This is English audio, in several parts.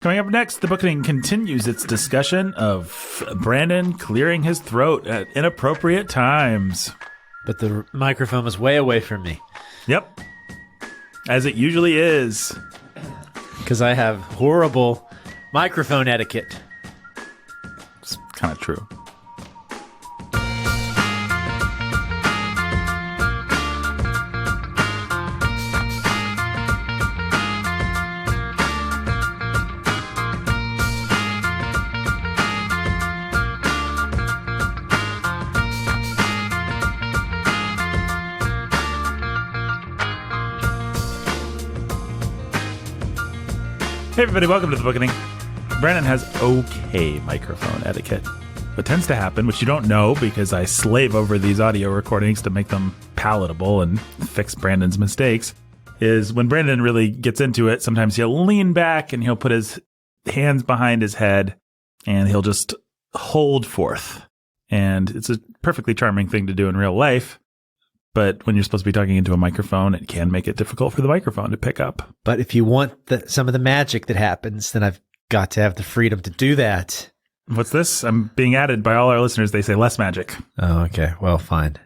Coming up next, the Bookening continues its discussion of Brandon clearing his throat at inappropriate times. But the microphone was way away from me. Yep. As it usually is. Because I have horrible microphone etiquette. It's kind of true. Hey everybody, welcome to the Bookening. Brandon has okay microphone etiquette. What tends to happen, which you don't know because I slave over these audio recordings to make them palatable and fix Brandon's mistakes, is when Brandon really gets into it, sometimes he'll lean back and he'll put his hands behind his head and he'll just hold forth. And it's a perfectly charming thing to do in real life. But when you're supposed to be talking into a microphone, it can make it difficult for the microphone to pick up. But if you want some of the magic that happens, then I've got to have the freedom to do that. What's this? I'm being added by all our listeners. They say less magic. Oh, okay. Well, fine.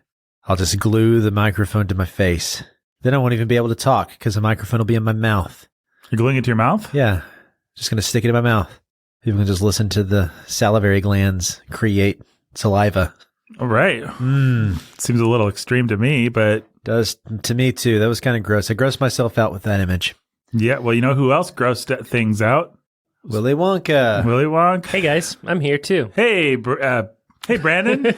I'll just glue the microphone to my face. Then I won't even be able to talk because the microphone will be in my mouth. You're gluing it to your mouth? Yeah. Just going to stick it in my mouth. People can just listen to the salivary glands create saliva. All right. Seems a little extreme to me, but... Does to me, too. That was kind of gross. I grossed myself out with that image. Yeah, well, you know who else grossed things out? Willy Wonka. Willy Wonka. Hey, guys. I'm here, too. Hey, hey, Brandon. Now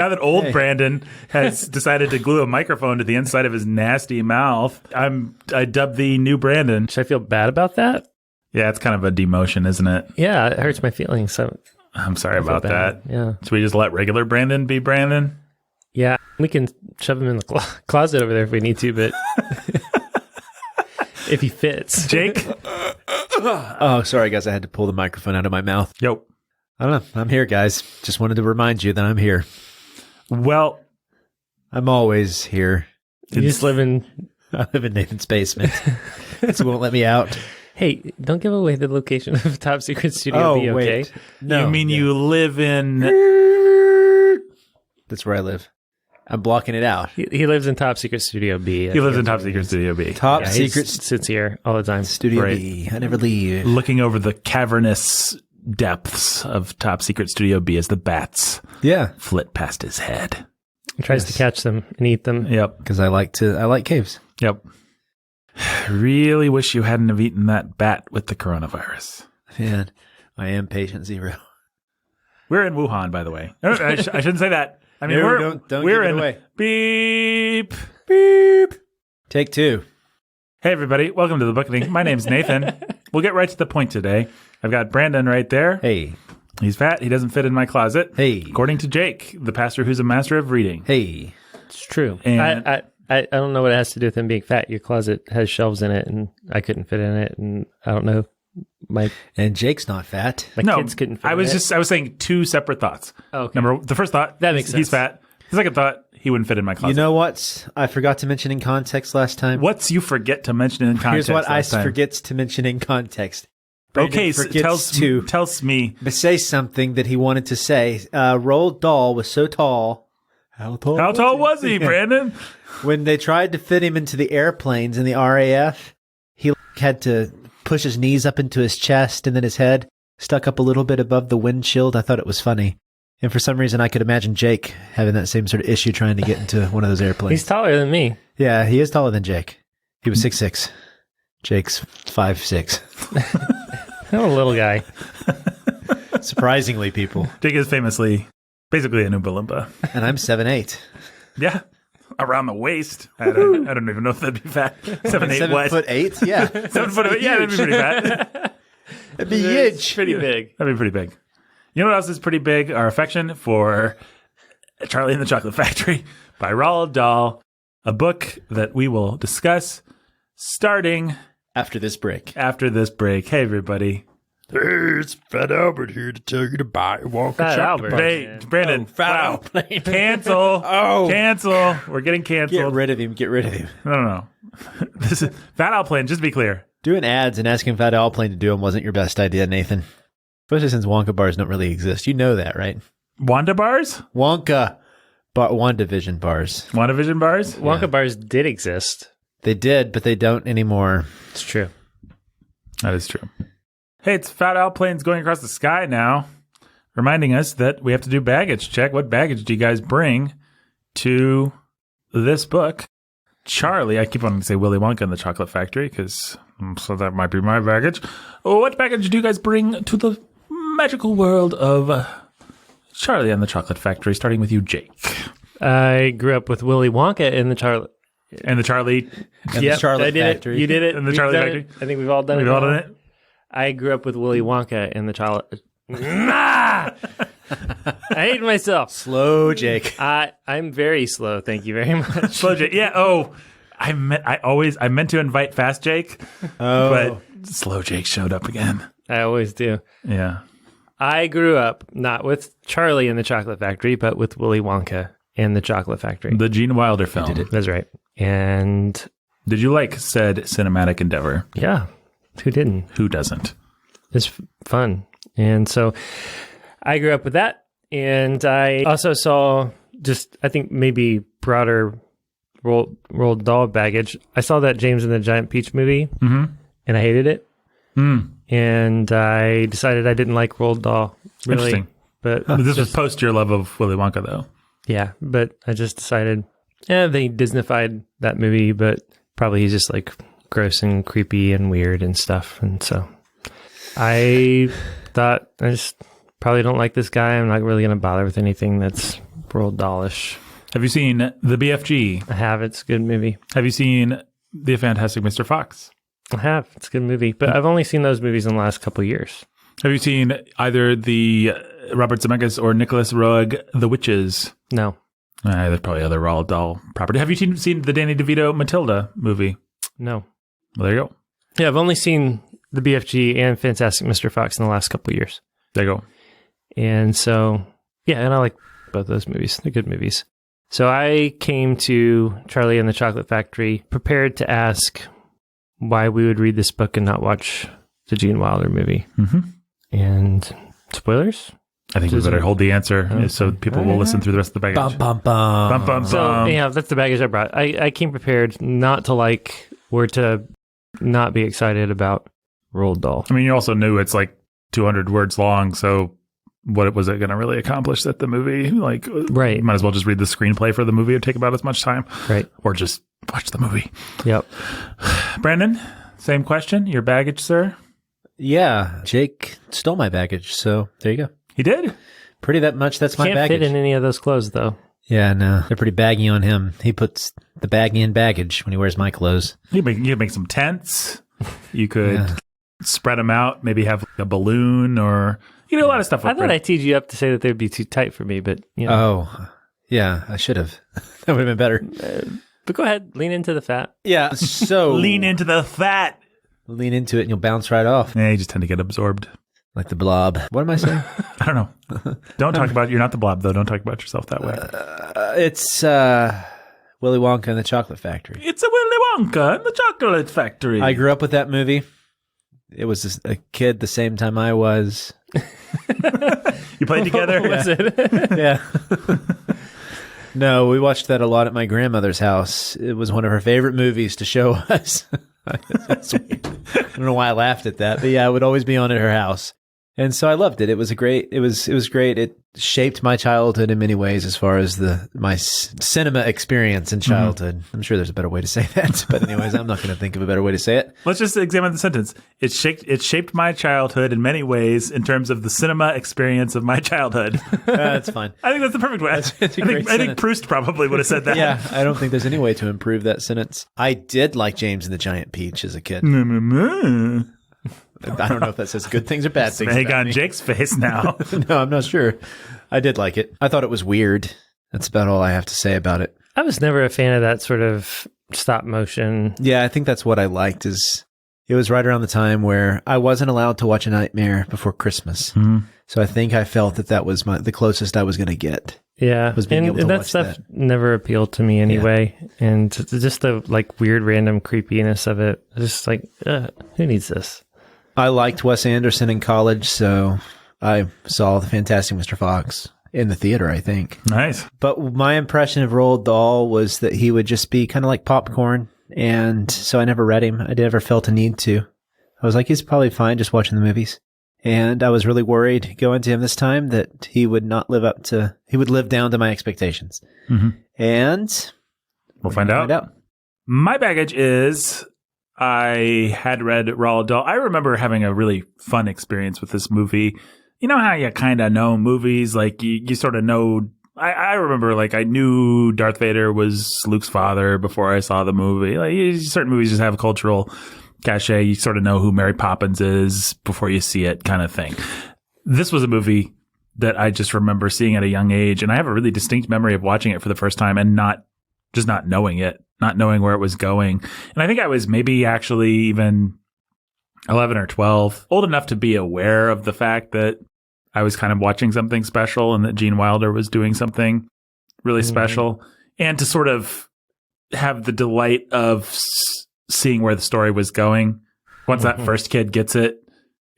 that old Brandon has decided to glue a microphone to the inside of his nasty mouth, I dubbed the new Brandon. Should I feel bad about that? Yeah, it's kind of a demotion, isn't it? Yeah, it hurts my feelings. So I'm sorry about that. Yeah. Should we just let regular Brandon be Brandon? Yeah, we can shove him in the closet over there if we need to, but if he fits. Jake? Oh, sorry, guys. I had to pull the microphone out of my mouth. Yo. I don't know. I'm here, guys. Just wanted to remind you that I'm here. Well, I'm always here. You just live in... I live in Nathan's basement. So won't let me out. Hey, don't give away the location of Top Secret Studio B, okay? Wait. No. you mean you live in... That's where I live. I'm blocking it out. He lives in Top Secret Studio B. He lives in Top Secret Studio B. Top Yeah, Secret sits here all the time. Studio Right. B. I never leave. Looking over the cavernous depths of Top Secret Studio B as the bats Yeah, flit past his head. He tries to catch them and eat them. Yep. because I like caves. Yep. Really wish you hadn't have eaten that bat with the coronavirus. Man, I am patient zero. We're in Wuhan, by the way. I shouldn't say that. I mean, No, don't we're give it in away. beep. Beep. Take two. Hey, everybody. Welcome to the Bookening. My name's Nathan. We'll get right to the point today. I've got Brandon right there. Hey. He's fat. He doesn't fit in my closet. Hey. According to Jake, the pastor who's a master of reading. Hey. It's true. And- I don't know what it has to do with him being fat. Your closet has shelves in it, and I couldn't fit in it, and I don't know. My And Jake's not fat. kids couldn't fit I in was it. I was saying two separate thoughts. Okay. The first thought, That makes he's sense. fat. The second thought, he wouldn't fit in my closet. You know what I forgot to mention in context last time? What's you forget to mention in context? Here's what I last time? forgets to mention in context. Brandon Okay, so forgets tells me. say something that he wanted to say. Roald Dahl was so tall. How tall? How tall was he, Brandon? When they tried to fit him into the airplanes in the RAF, he had to push his knees up into his chest and then his head stuck up a little bit above the windshield. I thought it was funny. And for some reason, I could imagine Jake having that same sort of issue trying to get into one of those airplanes. He's taller than me. Yeah, he is taller than Jake. He was 6'6". Jake's 5'6". I'm a little guy. Surprisingly, people. Jake is famously basically an Oompa Loompa. And I'm 7'8". Yeah. Around the waist. I don't even know if that'd be fat. 7'8" what? 7'8"? Yeah. 7 foot. Yeah, that'd be pretty fat. It'd be It's huge. pretty big. That'd be pretty big. You know what else is pretty big? Our affection for Charlie and the Chocolate Factory by Roald Dahl, a book that we will discuss starting After this break. after this break. Hey, everybody. Hey, it's Fat Albert here to tell you to buy Walker Fat Shop Albert. to buy. Hey, Brandon. Fat wow. Albert. Cancel. Oh. Cancel. We're getting Get canceled. rid of him. Get rid of him. No. This is Fat Albert, just to be clear. Doing ads and asking Fat Alplane to do them wasn't your best idea, Nathan. Especially since Wonka bars don't really exist. You know that, right? Wanda bars? Wonka WandaVision bars. WandaVision bars? Wonka bars did exist. They did, but they don't anymore. It's true. That is true. Hey, it's Fat Alplanes going across the sky now, reminding us that we have to do baggage check. What baggage do you guys bring to this book? Charlie, I keep wanting to say Willy Wonka and the Chocolate Factory, so that might be my baggage. What baggage do you guys bring to the magical world of Charlie and the Chocolate Factory, starting with you, Jake? I grew up with Willy Wonka in the Charlie. And the Charlie... And the Charlotte I did Factory. It. You did it. And the We've Charlie done Factory. it. I think we've all done it. We've all done it? I grew up with Willy Wonka in the Charlie... I hate myself. Slow, Jake. I'm very slow. Thank you very much. Slow Jake. Yeah, I meant to invite Fast Jake, but Slow Jake showed up again. I always do. Yeah. I grew up not with Charlie in the Chocolate Factory, but with Willy Wonka in the Chocolate Factory. The Gene Wilder film. That's right. And Did you like said cinematic endeavor? yeah, who didn't? Who doesn't? It's fun. And so I grew up with that. And I also saw I think maybe broader Roald Dahl baggage. I saw that James and the Giant Peach movie, and I hated it. And I decided I didn't like Roald Dahl, really. Interesting. But This was post your love of Willy Wonka, though. yeah, but I just decided, they Disneyfied that movie, but probably he's just like gross and creepy and weird and stuff. And so I thought I just probably don't like this guy. I'm not really going to bother with anything that's Roald Dahlish. Have you seen The BFG? I have. It's a good movie. Have you seen The Fantastic Mr. Fox? I have. It's a good movie. But I've only seen those movies in the last couple of years. Have you seen either the Robert Zemeckis or Nicholas Roeg, The Witches? No. There's probably other Roald Dahl property. Have you seen the Danny DeVito Matilda movie? No. Well, there you go. Yeah, I've only seen the BFG and Fantastic Mr. Fox in the last couple of years. There you go. And so, and I like both those movies. They're good movies. So I came to Charlie and the Chocolate Factory prepared to ask why we would read this book and not watch the Gene Wilder movie. Mm-hmm. And spoilers? I think we better hold the answer so people will listen through the rest of the baggage. Bum, bum, bum. Bum, bum, So, bum. that's the baggage I brought. I came prepared not to like or to not be excited about Roald Dahl. I mean, you also knew it's like 200 words long, so what was it going to really accomplish that the movie, Right. you might as well just read the screenplay for the movie. It would take about as much time. Right. Or just watch the movie. Yep. Brandon, same question. Your baggage, sir? Yeah, Jake stole my baggage, so there you go. He did? Pretty that much, that's my Can't baggage. fit in any of those clothes, though. Yeah, no, they're pretty baggy on him. He puts the baggy in baggage when he wears my clothes. You could make some tents. You could spread them out, maybe have a balloon or... You do a lot of stuff. I thought I teed you up to say that they'd be too tight for me, but Oh, yeah, I should have. That would have been better. But go ahead, lean into the fat. Yeah, so Lean into the fat. lean into it and you'll bounce right off Yeah, you just tend to get absorbed. like the blob. What am I saying? I don't know. Don't talk about... You're not the blob, though. Don't talk about yourself that way. It's Willy Wonka and the Chocolate Factory. It's a Willy Wonka and the Chocolate Factory. I grew up with that movie. It was a kid the same time I was. You played together? Was it? Yeah. No, we watched that a lot at my grandmother's house. It was one of her favorite movies to show us. That's weird. I don't know why I laughed at that, but yeah, it would always be on at her house. And so I loved it. It was great. It shaped my childhood in many ways as far as my cinema experience in childhood. I'm sure there's a better way to say that, but anyways, I'm not going to think of a better way to say it. Let's just examine the sentence. It shaped my childhood in many ways in terms of the cinema experience of my childhood. That's fine. I think that's the perfect way. That's a great I think sentence. Proust probably would have said that. Yeah, I don't think there's any way to improve that sentence. I did like James and the Giant Peach as a kid. I don't know if that says good things or bad things. Snake about on me. Jake's face now. No, I'm not sure. I did like it. I thought it was weird. That's about all I have to say about it. I was never a fan of that sort of stop motion. Yeah, I think that's what I liked is It was right around the time where I wasn't allowed to watch A Nightmare Before Christmas. So I think I felt that was the closest I was going to get. Yeah, Was being able to that watch stuff that. never appealed to me anyway. And just the like weird random creepiness of it. Just like, who needs this? I liked Wes Anderson in college, so I saw The Fantastic Mr. Fox in the theater, I think. Nice. But my impression of Roald Dahl was that he would just be kind of like popcorn. And so I never read him. I never felt a need to. I was like, he's probably fine just watching the movies. And I was really worried going to him this time that he would not he would live down to my expectations. And We'll find out. My baggage is I had read Roald Dahl. I remember having a really fun experience with this movie. You know how you kind of know movies, like you sort of know. I remember like I knew Darth Vader was Luke's father before I saw the movie. Like certain movies just have cultural cachet. You sort of know who Mary Poppins is before you see it, kind of thing. This was a movie that I just remember seeing at a young age, and I have a really distinct memory of watching it for the first time and not knowing it, not knowing where it was going. And I think I was maybe actually even 11 or 12, old enough to be aware of the fact that I was kind of watching something special and that Gene Wilder was doing something really special, and to sort of have the delight of seeing where the story was going. Once that first kid gets it,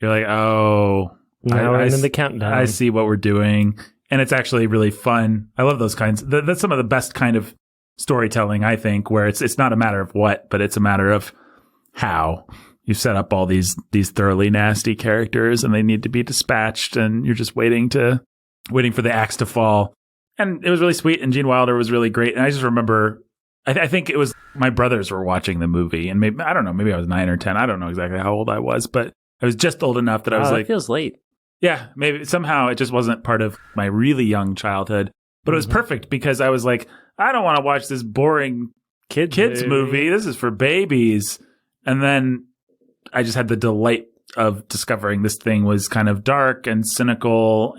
you're like, oh, Now we're in the countdown. I see what we're doing. And it's actually really fun. I love those kinds. That's some of the best kind of storytelling, I think, where it's not a matter of what, but it's a matter of how. You set up all these thoroughly nasty characters, and they need to be dispatched, and you're just waiting for the axe to fall. And it was really sweet, and Gene Wilder was really great. And I just remember, I think it was my brothers were watching the movie, and maybe, I don't know, maybe I was 9 or 10. I don't know exactly how old I was, but I was just old enough that I was like, it feels late. Yeah, maybe somehow it just wasn't part of my really young childhood. But it was perfect because I was like, I don't want to watch this boring kids movie. This is for babies. And then I just had the delight of discovering this thing was kind of dark and cynical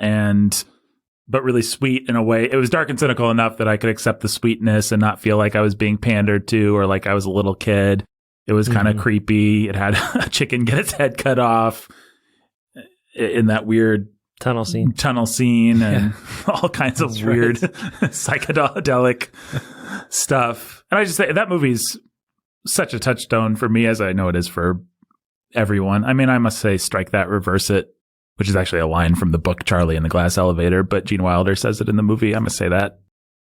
but really sweet in a way. It was dark and cynical enough that I could accept the sweetness and not feel like I was being pandered to or like I was a little kid. It was kind of creepy. It had a chicken get its head cut off in that weird tunnel scene and all kinds of weird psychedelic stuff. And I just say that movie's such a touchstone for me, as I know it is for everyone. I mean, I must say, strike that, reverse it, which is actually a line from the book Charlie and the Glass Elevator, but Gene Wilder says it in the movie. I must say that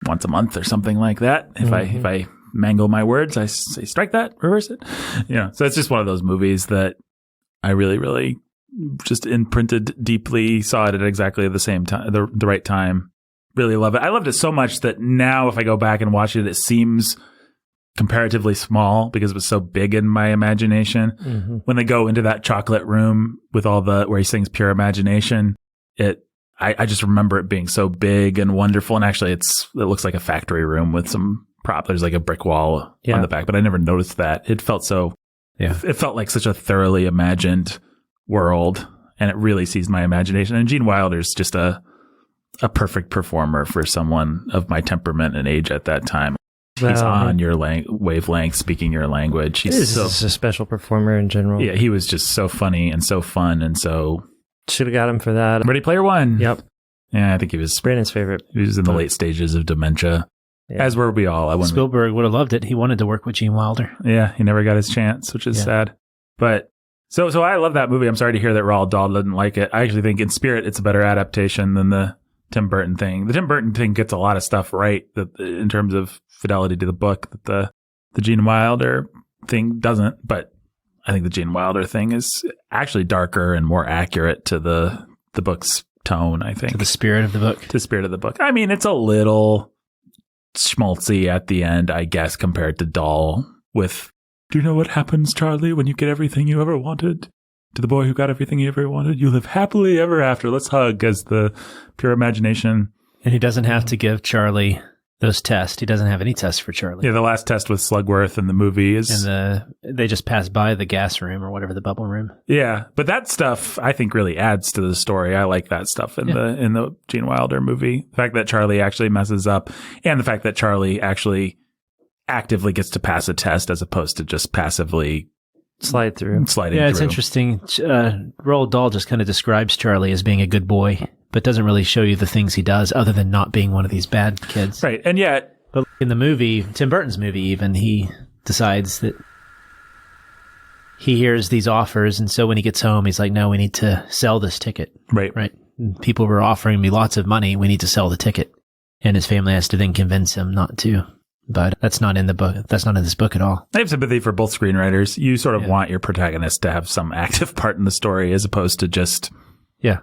once a month or something like that. If I mangle my words, I say strike that, reverse it. So it's just one of those movies that I really, really just imprinted deeply, saw it at exactly the same time, the right time. Really love it. I loved it so much that now if I go back and watch it I comparatively small because it was so big in my imagination. When they go into that chocolate room with where he sings Pure Imagination, I just remember it being so big and wonderful. And actually it looks like a factory room with some prop. There's like a brick wall on the back, but I never noticed that. It felt it felt like such a thoroughly imagined world, and it really seized my imagination. And Gene Wilder's just a perfect performer for someone of my temperament and age at that time. He's on your wavelength, speaking your language. He's a special performer in general. Yeah, he was just so funny and so fun, and so should have got him for that. Ready Player One. Yep. Yeah, I think he was Brandon's favorite. He was in the late stages of dementia, as were we all. Spielberg would have loved it. He wanted to work with Gene Wilder. Yeah, he never got his chance, which is sad. But so I love that movie. I'm sorry to hear that Roald Dahl didn't like it. I actually think in spirit it's a better adaptation than the Tim Burton thing. The Tim Burton thing gets a lot of stuff right in terms of fidelity to the book that the Gene Wilder thing doesn't. But I think the Gene Wilder thing is actually darker and more accurate to the book's tone, I think. To the spirit of the book. To the spirit of the book. I mean, it's a little schmaltzy at the end, I guess, compared to Dahl with, do you know what happens, Charlie, when you get everything you ever wanted? To the boy who got everything he ever wanted, you live happily ever after. Let's hug, as the Pure Imagination. And he doesn't have to give Charlie those tests. He doesn't have any tests for Charlie. Yeah, the last test with Slugworth in the movie is... And they just pass by the gas room or whatever, the bubble room. Yeah, but that stuff, I think, really adds to the story. I like that stuff in the Gene Wilder movie. The fact that Charlie actually messes up, and the fact that Charlie actually actively gets to pass a test as opposed to just passively slide through. sliding Yeah, it's through. interesting. Roald Dahl just kind of describes Charlie as being a good boy, but doesn't really show you the things he does other than not being one of these bad kids. Right. And yet, But in the movie, Tim Burton's movie even, he decides that he hears these offers, and so when he gets home, he's like, no, we need to sell this ticket. right. Right? And people were offering me lots of money. We need to sell the ticket. And his family has to then convince him not to. But that's not in the book. That's not in this book at all. I have sympathy for both screenwriters. You sort of Yeah. want your protagonist to have some active part in the story as opposed to just Yeah.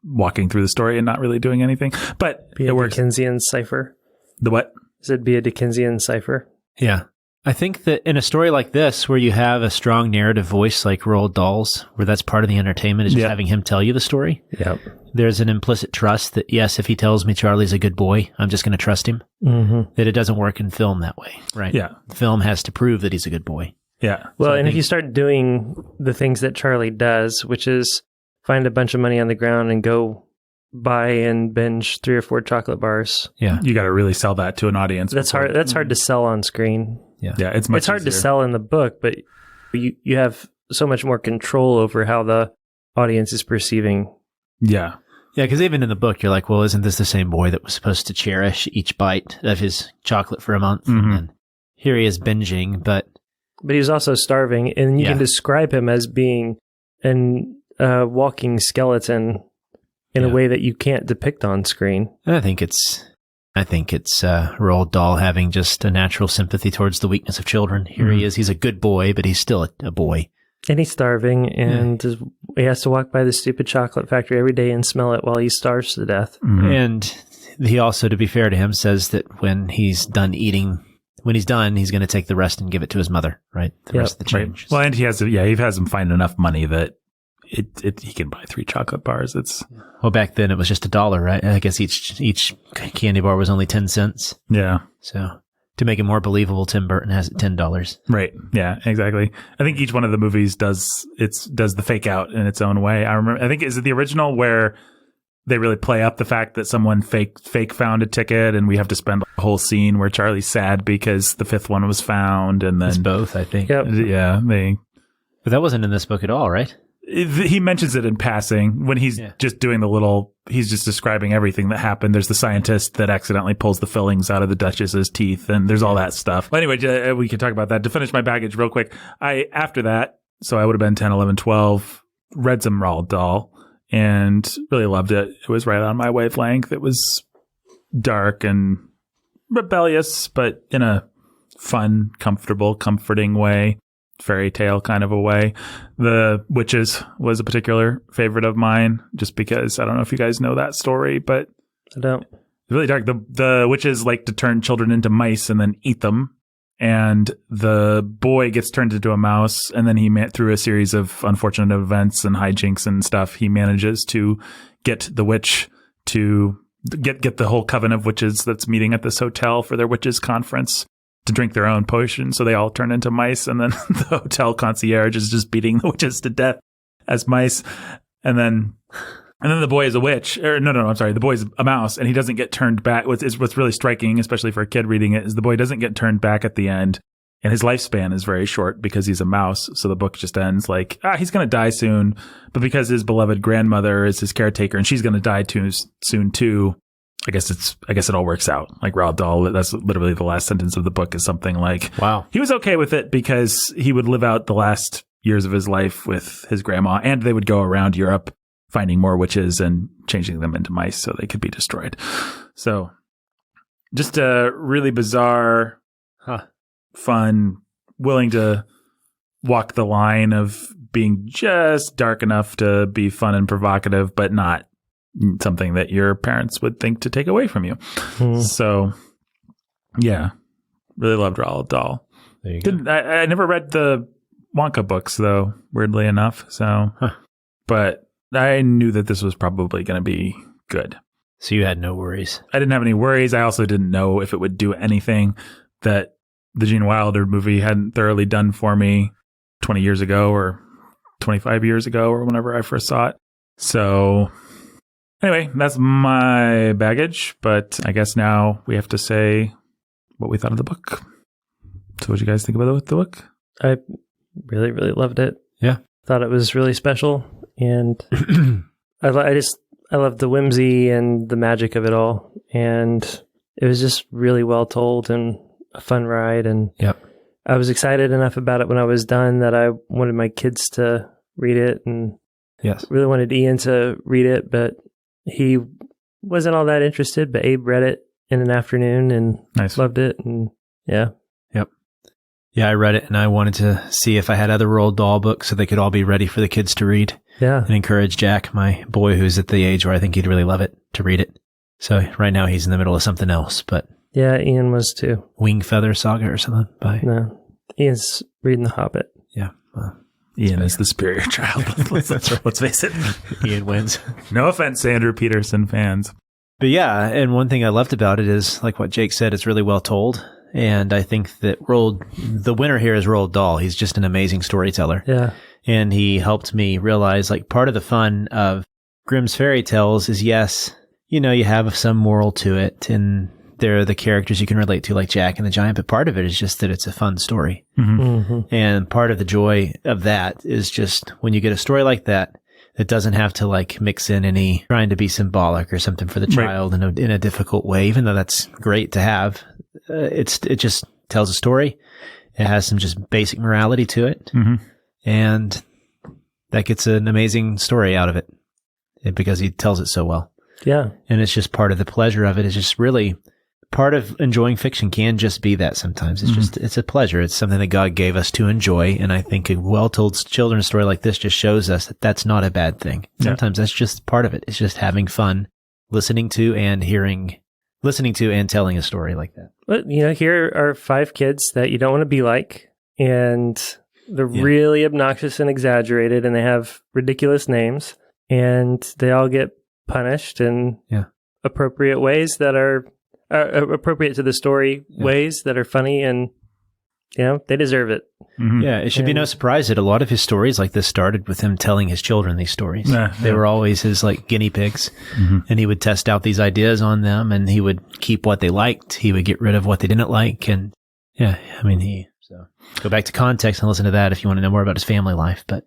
walking through the story and not really doing anything. But Be it a works. Dickensian cipher. The what? Is it be a Dickensian cipher? Yeah. I think that in a story like this, where you have a strong narrative voice like Roald Dahl's, where that's part of the entertainment is just Yeah. having him tell you the story, Yep. there's an implicit trust that, yes, if he tells me Charlie's a good boy, I'm just going to trust him. Mm-hmm. That it doesn't work in film that way, right? Yeah. Film has to prove that he's a good boy. Yeah. Well, I and if think- you start doing the things that Charlie does, which is find a bunch of money on the ground and go buy and binge 3 or 4 chocolate bars, Yeah. You got to really sell that to an audience. that's before- hard. That's hard to sell on screen. Yeah. It's much It's hard to easier. sell in the book, but you have so much more control over how the audience is perceiving. Yeah. Yeah, because even in the book, you're like, well, isn't this the same boy that was supposed to cherish each bite of his chocolate for a month? Mhm. And here he is binging, but But he's also starving, and you Yeah. can describe him as being an walking skeleton in a Yeah. way that you can't depict on screen. I think it's Roald Dahl having just a natural sympathy towards the weakness of children. Here he is. He's a good boy, but he's still a boy. And he's starving, and he has to walk by the stupid chocolate factory every day and smell it while he starves to death. Mhm. And he also, to be fair to him, says that when he's done eating, he's going to take the rest and give it to his mother, right? The Yep. rest of the Right. change. Well, and he has him find enough money that he can buy 3 chocolate bars. It's Well, back then it was just $1, right? I guess each candy bar was only 10 cents. yeah. So to make it more believable, Tim Burton has it $10. Right. Yeah, exactly. I think each one of the movies does the fake out in its own way. I think, is it the original where they really play up the fact that someone fake found a ticket, and we have to spend a whole scene where Charlie's sad because the 5th one was found, and It's then both, I think. Yep. yeah, But that wasn't in this book at all, right? he mentions it in passing when he's just doing he's just describing everything that happened. There's the scientist that accidentally pulls the fillings out of the Duchess's teeth, and there's all that stuff. But anyway, we can talk about that. To finish my baggage real quick, after that, so I would have been 10, 11, 12, read some Roald Dahl and really loved it. It was right on my wavelength. It was dark and rebellious, but in a fun, comfortable, comforting way. Fairy tale kind of a way. The Witches was a particular favorite of mine, just because I don't know if you guys know that story, but I don't. it's really dark. The witches like to turn children into mice and then eat them. And the boy gets turned into a mouse, and then through a series of unfortunate events and hijinks and stuff, he manages to get the witch to get the whole coven of witches that's meeting at this hotel for their witches conference to drink their own potion. So they all turn into mice, and then the hotel concierge is just beating the witches to death as mice. And then the boy is a witch. Or no, I'm sorry. The boy's a mouse, and he doesn't get turned back. What's really striking, especially for a kid reading it, is the boy doesn't get turned back at the end. And his lifespan is very short because he's a mouse. So the book just ends like, he's going to die soon. But because his beloved grandmother is his caretaker and she's going to die soon too, I guess it all works out. Like Roald Dahl, that's literally the last sentence of the book is something like, Wow. he was okay with it because he would live out the last years of his life with his grandma, and they would go around Europe finding more witches and changing them into mice so they could be destroyed. So just a really bizarre, fun, willing to walk the line of being just dark enough to be fun and provocative, but not something that your parents would think to take away from you. So, yeah, really loved Roald Dahl. There you go. I never read the Wonka books, though, weirdly enough. So, but I knew that this was probably going to be good. So you had no worries. I didn't have any worries. I also didn't know if it would do anything that the Gene Wilder movie hadn't thoroughly done for me 20 years ago or 25 years ago or whenever I first saw it. So anyway, that's my baggage, but I guess now we have to say what we thought of the book. So what did you guys think about the book? I really, really loved it. Yeah. Thought it was really special. And I love the whimsy and the magic of it all. And it was just really well told and a fun ride. And I was excited enough about it when I was done that I wanted my kids to read it, and really wanted Ian to read it, but he wasn't all that interested. But Abe read it in an afternoon and loved it. And Yeah, I read it, and I wanted to see if I had other Roald Dahl books so they could all be ready for the kids to read. Yeah. And encourage Jack, my boy, who's at the age where I think he'd really love it, to read it. So right now he's in the middle of something else, but... Yeah, Ian was too. Wing Feather Saga or something? No, Ian's reading The Hobbit. Yeah. Well, Ian is the superior child. Let's face it. Ian wins. No offense, Andrew Peterson fans. But yeah, and one thing I loved about it is, like what Jake said, it's really well told. And I think that the winner here is Roald Dahl. He's just an amazing storyteller. Yeah. And he helped me realize, like, part of the fun of Grimm's fairy tales is, yes, you have some moral to it, and there are the characters you can relate to, like Jack and the Giant, but part of it is just that it's a fun story. Mm-hmm. Mm-hmm. And part of the joy of that is just when you get a story like that, it doesn't have to like mix in any trying to be symbolic or something for the child in a difficult way, even though that's great to have. It just tells a story. It has some just basic morality to it. Mm-hmm. And that gets an amazing story out of it because he tells it so well. Yeah. And it's just part of the pleasure of it. It's just really part of enjoying fiction can just be that sometimes. It's it's a pleasure. It's something that God gave us to enjoy. And I think a well-told children's story like this just shows us that that's not a bad thing. Sometimes that's just part of it. It's just having fun, listening to and telling a story like that. But, here are 5 kids that you don't want to be like, and they're really obnoxious and exaggerated, and they have ridiculous names, and they all get punished in appropriate ways that are appropriate to the story, ways that are funny, and they deserve it. Mm-hmm. Yeah, it should be no surprise that a lot of his stories like this started with him telling his children these stories. They were always his like guinea pigs, and he would test out these ideas on them, and he would keep what they liked. He would get rid of what they didn't like, and so go back to context and listen to that if you want to know more about his family life. But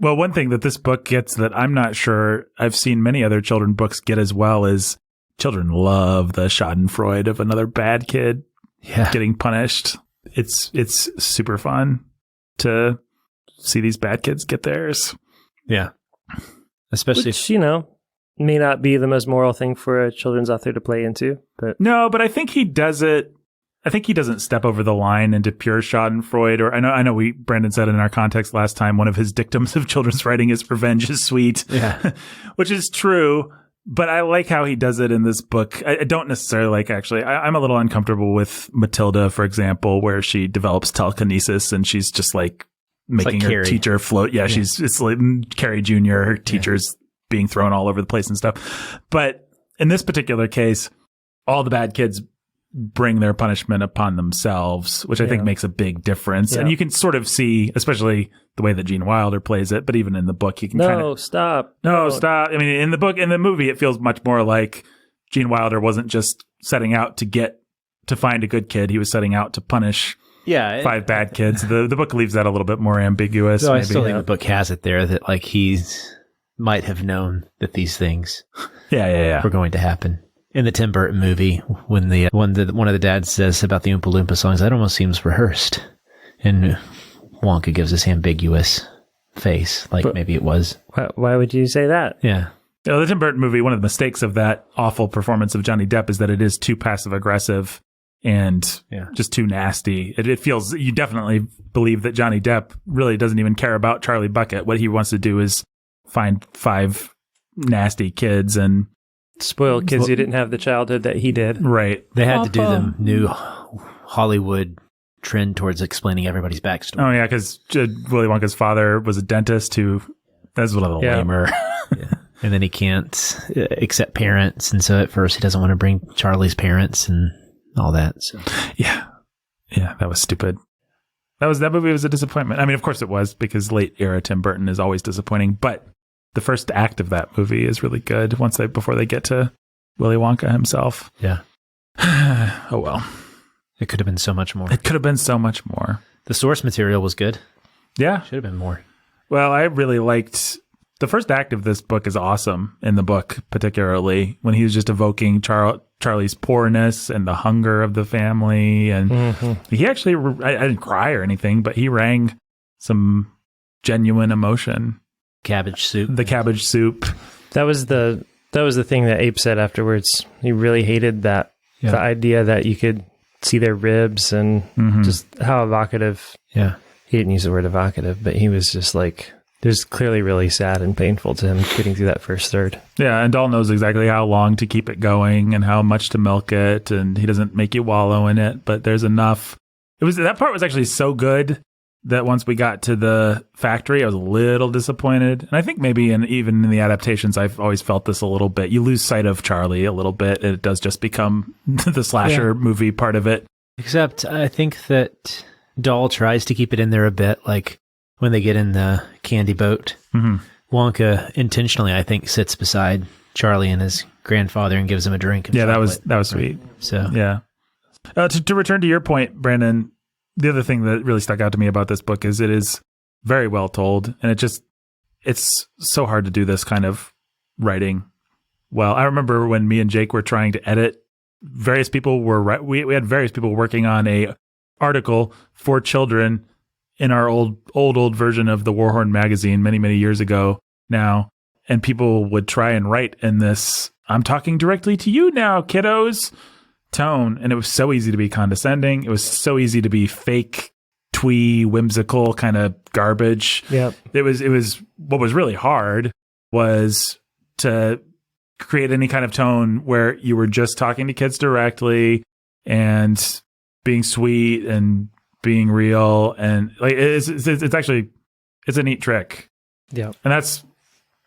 well, one thing that this book gets that I'm not sure I've seen many other children books get as well is children love the schadenfreude of another bad kid getting punished. It's super fun to see these bad kids get theirs. Yeah. Especially which, may not be the most moral thing for a children's author to play into. But no, but I think he does it. I think he doesn't step over the line into pure schadenfreude. Or I know Brandon said in our context last time, one of his dictums of children's writing is revenge is sweet. Yeah. Which is true. But I like how he does it in this book. I don't necessarily like, actually. I'm a little uncomfortable with Matilda, for example, where she develops telekinesis and she's just like making her teacher float. Yeah, it's like Carrie Jr., her teacher's being thrown all over the place and stuff. But in this particular case, all the bad kids bring their punishment upon themselves, which I think makes a big difference. And you can sort of see, especially the way that Gene Wilder plays it, but even in the book, you can stop. I mean, in the movie, it feels much more like Gene Wilder wasn't just setting out to find a good kid. He was setting out to punish 5 bad kids. The book leaves that a little bit more ambiguous. So I still think the book has it there that like might have known that these things were going to happen. In the Tim Burton movie, when one of the dads says about the Oompa Loompa songs, that almost seems rehearsed. And Wonka gives this ambiguous face, like maybe it was. Why would you say that? Yeah. The Tim Burton movie, one of the mistakes of that awful performance of Johnny Depp is that it is too passive-aggressive and just too nasty. It feels, you definitely believe that Johnny Depp really doesn't even care about Charlie Bucket. What he wants to do is find 5 nasty kids and spoiled kids who didn't have the childhood that he did. Right. They had to do the new Hollywood trend towards explaining everybody's backstory. Oh, yeah, because Willy Wonka's father was a dentist that's one of the lamer. And then he can't accept parents. And so at first he doesn't want to bring Charlie's parents and all that. So. Yeah. Yeah, that was stupid. That movie was a disappointment. I mean, of course it was, because late era Tim Burton is always disappointing, but the first act of that movie is really good before they get to Willy Wonka himself. Yeah. Oh, well. It could have been so much more. It could have been so much more. The source material was good. Yeah. Should have been more. Well, I really liked the first act of this book is awesome in the book, particularly when he was just evoking Charlie's poorness and the hunger of the family. And he actually, I didn't cry or anything, but he rang some genuine emotion. Cabbage soup. The cabbage soup. That was the thing that Abe said afterwards. He really hated that, the idea that you could see their ribs and just how evocative. Yeah. He didn't use the word evocative, but he was just like, it was clearly really sad and painful to him getting through that first third. Yeah, and Dahl knows exactly how long to keep it going and how much to milk it, and he doesn't make you wallow in it, but there's enough. That part was actually so good that once we got to the factory, I was a little disappointed. And I think maybe even in the adaptations, I've always felt this a little bit. You lose sight of Charlie a little bit. It does just become the slasher movie part of it. Except I think that Dahl tries to keep it in there a bit, like when they get in the candy boat. Wonka intentionally, I think, sits beside Charlie and his grandfather and gives him a drink. Yeah, that was sweet. So yeah. To return to your point, Brandon, the other thing that really stuck out to me about this book is it is very well told, and it's so hard to do this kind of writing well. I remember when me and Jake were trying to edit, various people were we had various people working on a article for children in our old version of the Warhorn magazine many years ago now, and people would try and write in this "I'm talking directly to you now, kiddos" tone, and it was so easy to be condescending. It was so easy to be fake, twee, whimsical kind of garbage. Yep. It was what was really hard was to create any kind of tone where you were just talking to kids directly and being sweet and being real, and like it's a neat trick. Yeah. And that's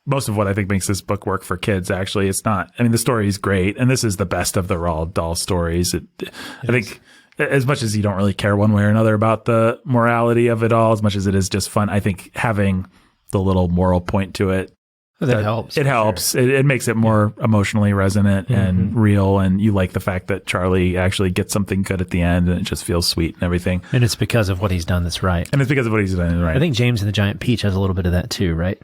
most of what I think makes this book work for kids. Actually, it's not. I mean, the story is great, and this is the best of the Roald Dahl stories. I think, as much as you don't really care one way or another about the morality of it all, as much as it is just fun, I think having the little moral point to it, that helps. It helps. Sure. It makes it more emotionally resonant and real, and you like the fact that Charlie actually gets something good at the end, and it just feels sweet and everything. And it's because of what he's done that's right. Right. I think James and the Giant Peach has a little bit of that too, right?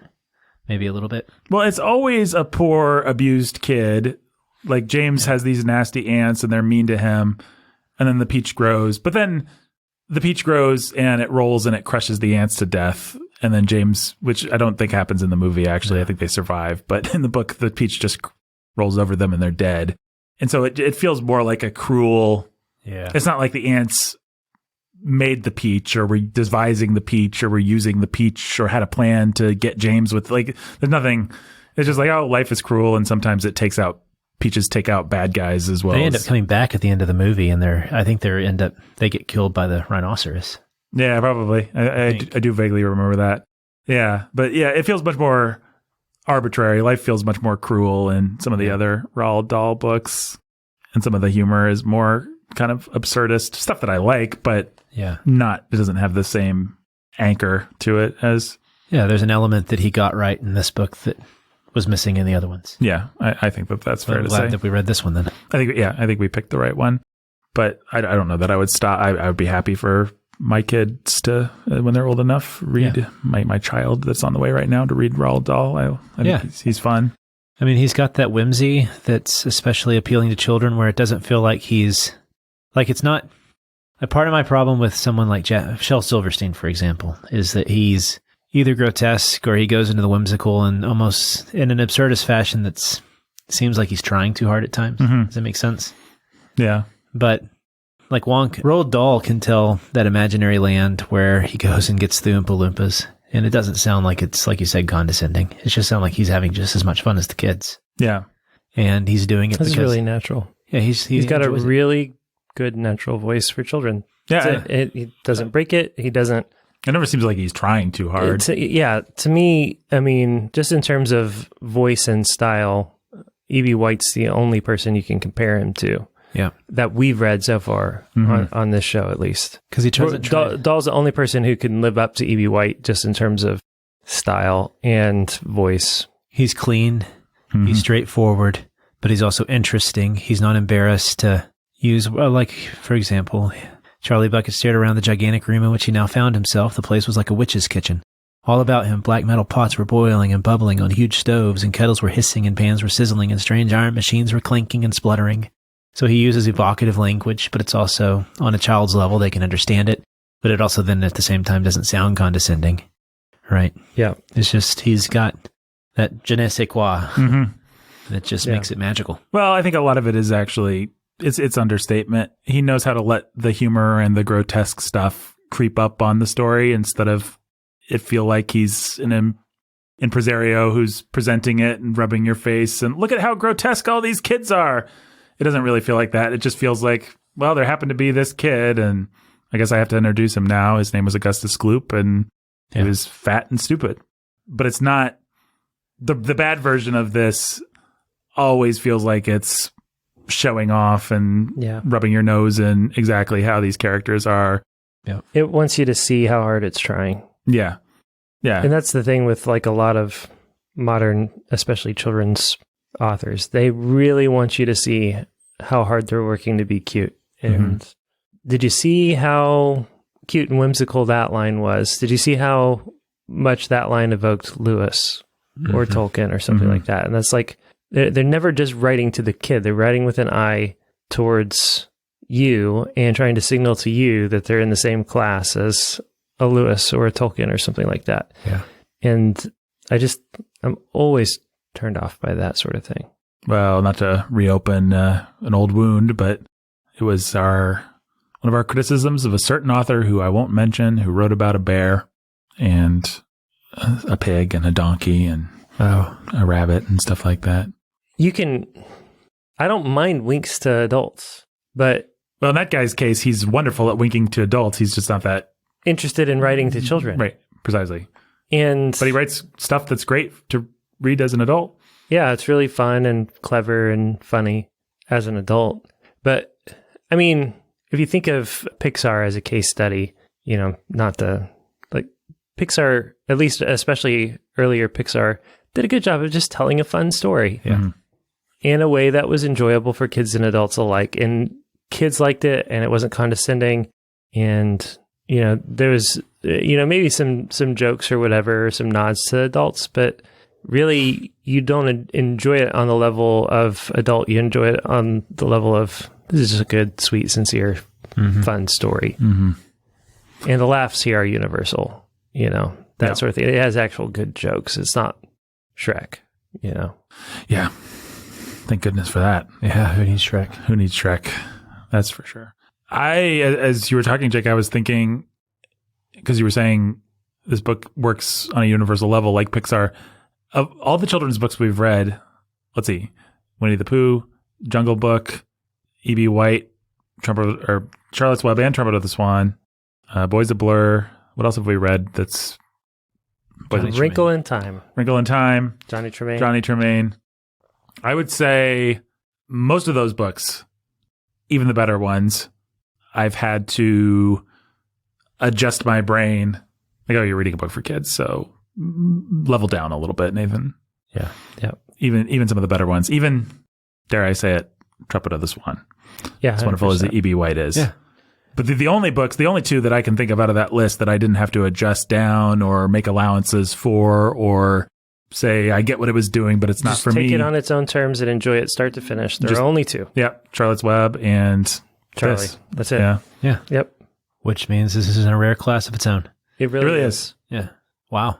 Maybe a little bit. Well, it's always a poor, abused kid. Like James has these nasty aunts, and they're mean to him, and then the peach grows. But then the peach grows, and it rolls, and it crushes the ants to death. And then James, which I don't think happens in the movie, actually. I think they survive. But in the book, the peach just rolls over them and they're dead. And so it feels more like a cruel... Yeah. It's not like the ants made the peach or were devising the peach or were using the peach or had a plan to get James with... Like, there's nothing... It's just like, oh, life is cruel, and sometimes peaches take out bad guys as well. They end up coming back at the end of the movie, and they get killed by the rhinoceros. Yeah, probably. I do vaguely remember that. Yeah, but yeah, it feels much more arbitrary. Life feels much more cruel in some of the other Roald Dahl books, and some of the humor is more kind of absurdist stuff that I like, but it doesn't have the same anchor to it as... Yeah, there's an element that he got right in this book that was missing in the other ones. Yeah, I think that's fair to say. I'm glad that we read this one then. I think we picked the right one, but I don't know that I would stop. I would be happy for my kids to, when they're old enough, read my child that's on the way right now to read Roald Dahl. I think he's fun. I mean, he's got that whimsy that's especially appealing to children, where it doesn't feel like it's not a part of my problem with someone like Shel Silverstein, for example, is that he's either grotesque or he goes into the whimsical and almost in an absurdist fashion that seems like he's trying too hard at times. Does that make sense? Yeah. But like Wonka, Roald Dahl can tell that imaginary land where he goes and gets the Oompa Loompas, and it doesn't sound like it's, like you said, condescending. It just sounds like he's having just as much fun as the kids. Yeah. And he's doing it because it's really natural. Yeah, he's got a really good natural voice for children. Yeah. He doesn't break it. He doesn't... It never seems like he's trying too hard. To me, I mean, just in terms of voice and style, E.B. White's the only person you can compare him to. Yeah, that we've read so far on this show, at least. Because he Dahl's the only person who can live up to E.B. White just in terms of style and voice. He's clean. He's straightforward, but he's also interesting. He's not embarrassed to use, like, for example, Charlie Bucket stared around the gigantic room in which he now found himself. The place was like a witch's kitchen. All about him, black metal pots were boiling and bubbling on huge stoves, and kettles were hissing and pans were sizzling, and strange iron machines were clinking and spluttering. So he uses evocative language, but it's also on a child's level. They can understand it, but it also then at the same time doesn't sound condescending. Right? Yeah. It's just, he's got that je ne sais quoi that just makes it magical. Well, I think a lot of it is actually, it's understatement. He knows how to let the humor and the grotesque stuff creep up on the story instead of it feel like he's an impresario who's presenting it and rubbing your face and look at how grotesque all these kids are. It doesn't really feel like that. It just feels like, well, there happened to be this kid, and I guess I have to introduce him now. His name was Augustus Gloop, and he was fat and stupid. But it's not the bad version of this. Always feels like it's showing off and rubbing your nose in exactly how these characters are. Yeah, it wants you to see how hard it's trying. Yeah. And that's the thing with like a lot of modern, especially children's authors. They really want you to see how hard they're working to be cute. And did you see how cute and whimsical that line was? Did you see how much that line evoked Lewis or Tolkien or something like that? And that's like, they're never just writing to the kid. They're writing with an eye towards you and trying to signal to you that they're in the same class as a Lewis or a Tolkien or something like that. Yeah. And I'm always turned off by that sort of thing. Well, not to reopen an old wound, but it was one of our criticisms of a certain author who I won't mention, who wrote about a bear and a pig and a donkey and a rabbit and stuff like that. I don't mind winks to adults, but... Well, in that guy's case, he's wonderful at winking to adults. He's just not that... interested in writing to children. Right, precisely. But he writes stuff that's great to read as an adult. Yeah, it's really fun and clever and funny as an adult. But, I mean, if you think of Pixar as a case study, Pixar, at least especially earlier Pixar, did a good job of just telling a fun story. Yeah. In a way that was enjoyable for kids and adults alike. And kids liked it, and it wasn't condescending. And, there was, maybe some jokes or whatever, some nods to adults, but really you don't enjoy it on the level of adult. You enjoy it on the level of, this is just a good, sweet, sincere, fun story. And the laughs here are universal, that sort of thing. It has actual good jokes. It's not Shrek, Yeah. Thank goodness for that. Yeah, who needs Shrek? Who needs Shrek? That's for sure. As you were talking, Jake, I was thinking, because you were saying this book works on a universal level like Pixar. Of all the children's books we've read, let's see, Winnie the Pooh, Jungle Book, E.B. White, Charlotte's Web and Trumpet of the Swan, Boys a Blur. What else have we read that's... Wrinkle in Time. Wrinkle in Time. Johnny Tremaine. I would say most of those books, even the better ones, I've had to adjust my brain. Like, oh, you're reading a book for kids, so level down a little bit, Nathan. Yeah. Even some of the better ones. Even, dare I say it, Trumpet of the Swan. Yeah, as wonderful as the E.B. White is. Yeah. But the only two that I can think of out of that list that I didn't have to adjust down or make allowances for or say I get what it was doing, but it's not for me. Take it on its own terms and enjoy it start to finish. There are only two. Yeah, Charlotte's Web and Charlie. this. That's it. Yeah. Yep. Which means this is in a rare class of its own. It really is. Yeah. Wow.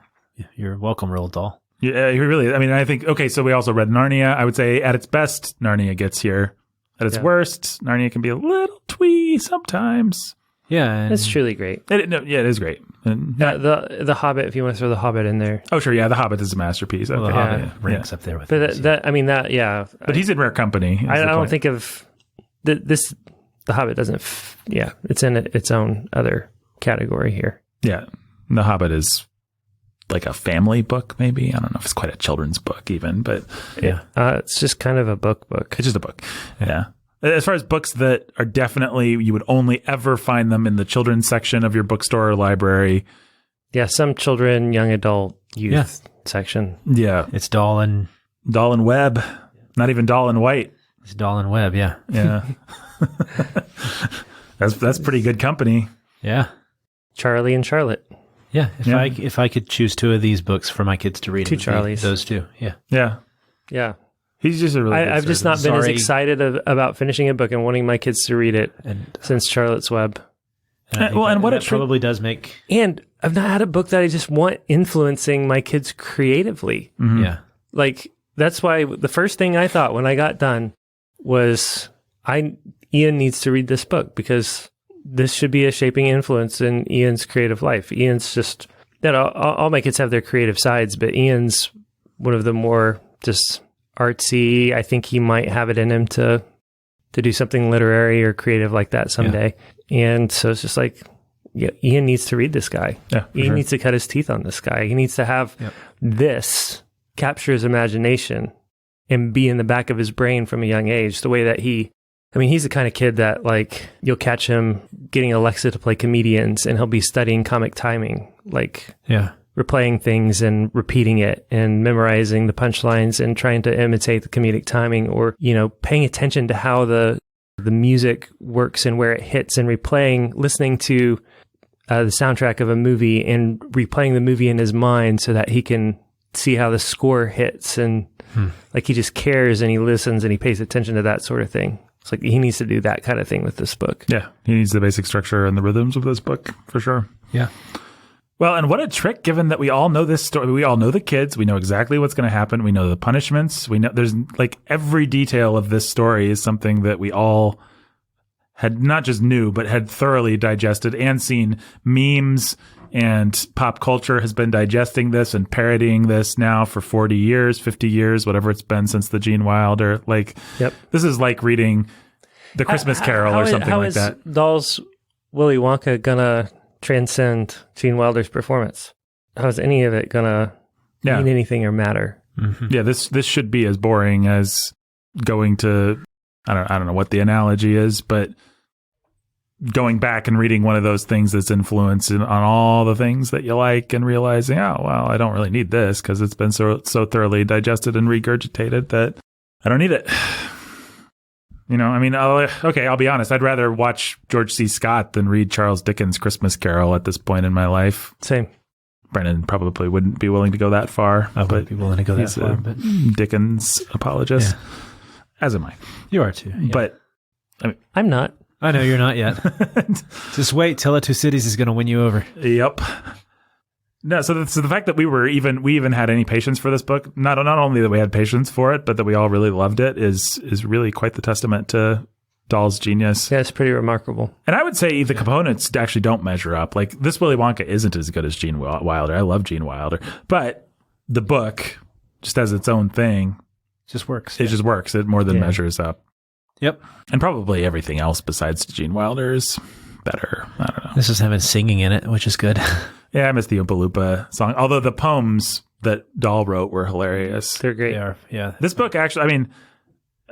You're welcome, Roald Dahl. Yeah, you really. I mean, I think, okay, so we also read Narnia. I would say at its best, Narnia gets here. At its worst, Narnia can be a little twee sometimes. Yeah. It's truly great. It is great. And the Hobbit, if you want to throw the Hobbit in there. Oh, sure. Yeah, the Hobbit is a masterpiece. Well, the Hobbit ranks up there with it. But But he's in rare company. I don't think of this. The Hobbit doesn't. It's in its own other category here. Yeah. The Hobbit is like a family book, maybe. I don't know if it's quite a children's book even, but it's just kind of a book. It's just a book. Yeah. As far as books that are definitely, you would only ever find them in the children's section of your bookstore or library. Yeah, some children, young adult, youth section. Yeah. It's Dahl and Webb. Not even Dahl and White. It's Dahl and Webb, yeah. Yeah. That's pretty good company. Yeah. Charlie and Charlotte. Yeah. Yeah. If I could choose two of these books for my kids to read, Two it would be Charlies. those two. Yeah. Yeah. Yeah. He's just a really good I've just not surgeon. been as Sorry. excited about finishing a book and wanting my kids to read it And, since Charlotte's Web. and I think Well, and what that a trick- probably does make. And I've not had a book that I just want influencing my kids creatively. Mhm. Yeah. Like, that's why the first thing I thought when I got done was Ian needs to read this book because this should be a shaping influence in Ian's creative life. Ian's just, all my kids have their creative sides, but Ian's one of the more just artsy. I think he might have it in him to do something literary or creative like that someday. And so it's just like, yeah, Ian needs to read this guy. Yeah, for Ian sure. needs to cut his teeth on this guy. He needs to have this capture his imagination and be in the back of his brain from a young age. The way that he's the kind of kid that, like, you'll catch him getting Alexa to play comedians and he'll be studying comic timing, like Yeah. replaying things and repeating it and memorizing the punchlines and trying to imitate the comedic timing, or, paying attention to how the music works and where it hits, and listening to the soundtrack of a movie and replaying the movie in his mind so that he can see how the score hits. And like, he just cares and he listens and he pays attention to that sort of thing. It's like he needs to do that kind of thing with this book. Yeah, he needs the basic structure and the rhythms of this book for sure. Yeah. Well, and what a trick, given that we all know this story. We all know the kids. We know exactly what's going to happen. We know the punishments. We know there's, like, every detail of this story is something that we all had not just knew, but had thoroughly digested and seen. Memes and pop culture has been digesting this and parodying this now for 40 years, 50 years, whatever it's been since the Gene Wilder. Like, Yep. this is like reading The Christmas Carol or something how like is that. Dahl's Willy Wonka gonna transcend Gene Wilder's performance? How is any of it gonna mean anything or matter? Mm-hmm. Yeah, this should be as boring as going to, I don't know what the analogy is, but going back and reading one of those things that's influenced on all the things that you like and realizing, oh, well, I don't really need this because it's been so thoroughly digested and regurgitated that I don't need it. I'll be honest. I'd rather watch George C. Scott than read Charles Dickens' Christmas Carol at this point in my life. Same. Brennan probably wouldn't be willing to go that far. I wouldn't be willing to go that he's far, a but Dickens apologist, as am I. you are too. Yeah. But I'm not. I know you're not yet. Just wait till Two Cities is going to win you over. Yep. No, so the fact that we even had any patience for this book, not only that we had patience for it, but that we all really loved it is really quite the testament to Dahl's genius. Yeah, it's pretty remarkable. And I would say the components actually don't measure up. Like, this Willy Wonka isn't as good as Gene Wilder. I love Gene Wilder, but the book just as its own thing. Just works. It just works. It more than Yeah. measures up. Yep. And probably everything else besides Gene Wilder is better. I don't know. This is having singing in it, which is good. Yeah, I miss the Oompa Loompa song. Although the poems that Dahl wrote were hilarious. They're great. They are. Yeah. This book actually,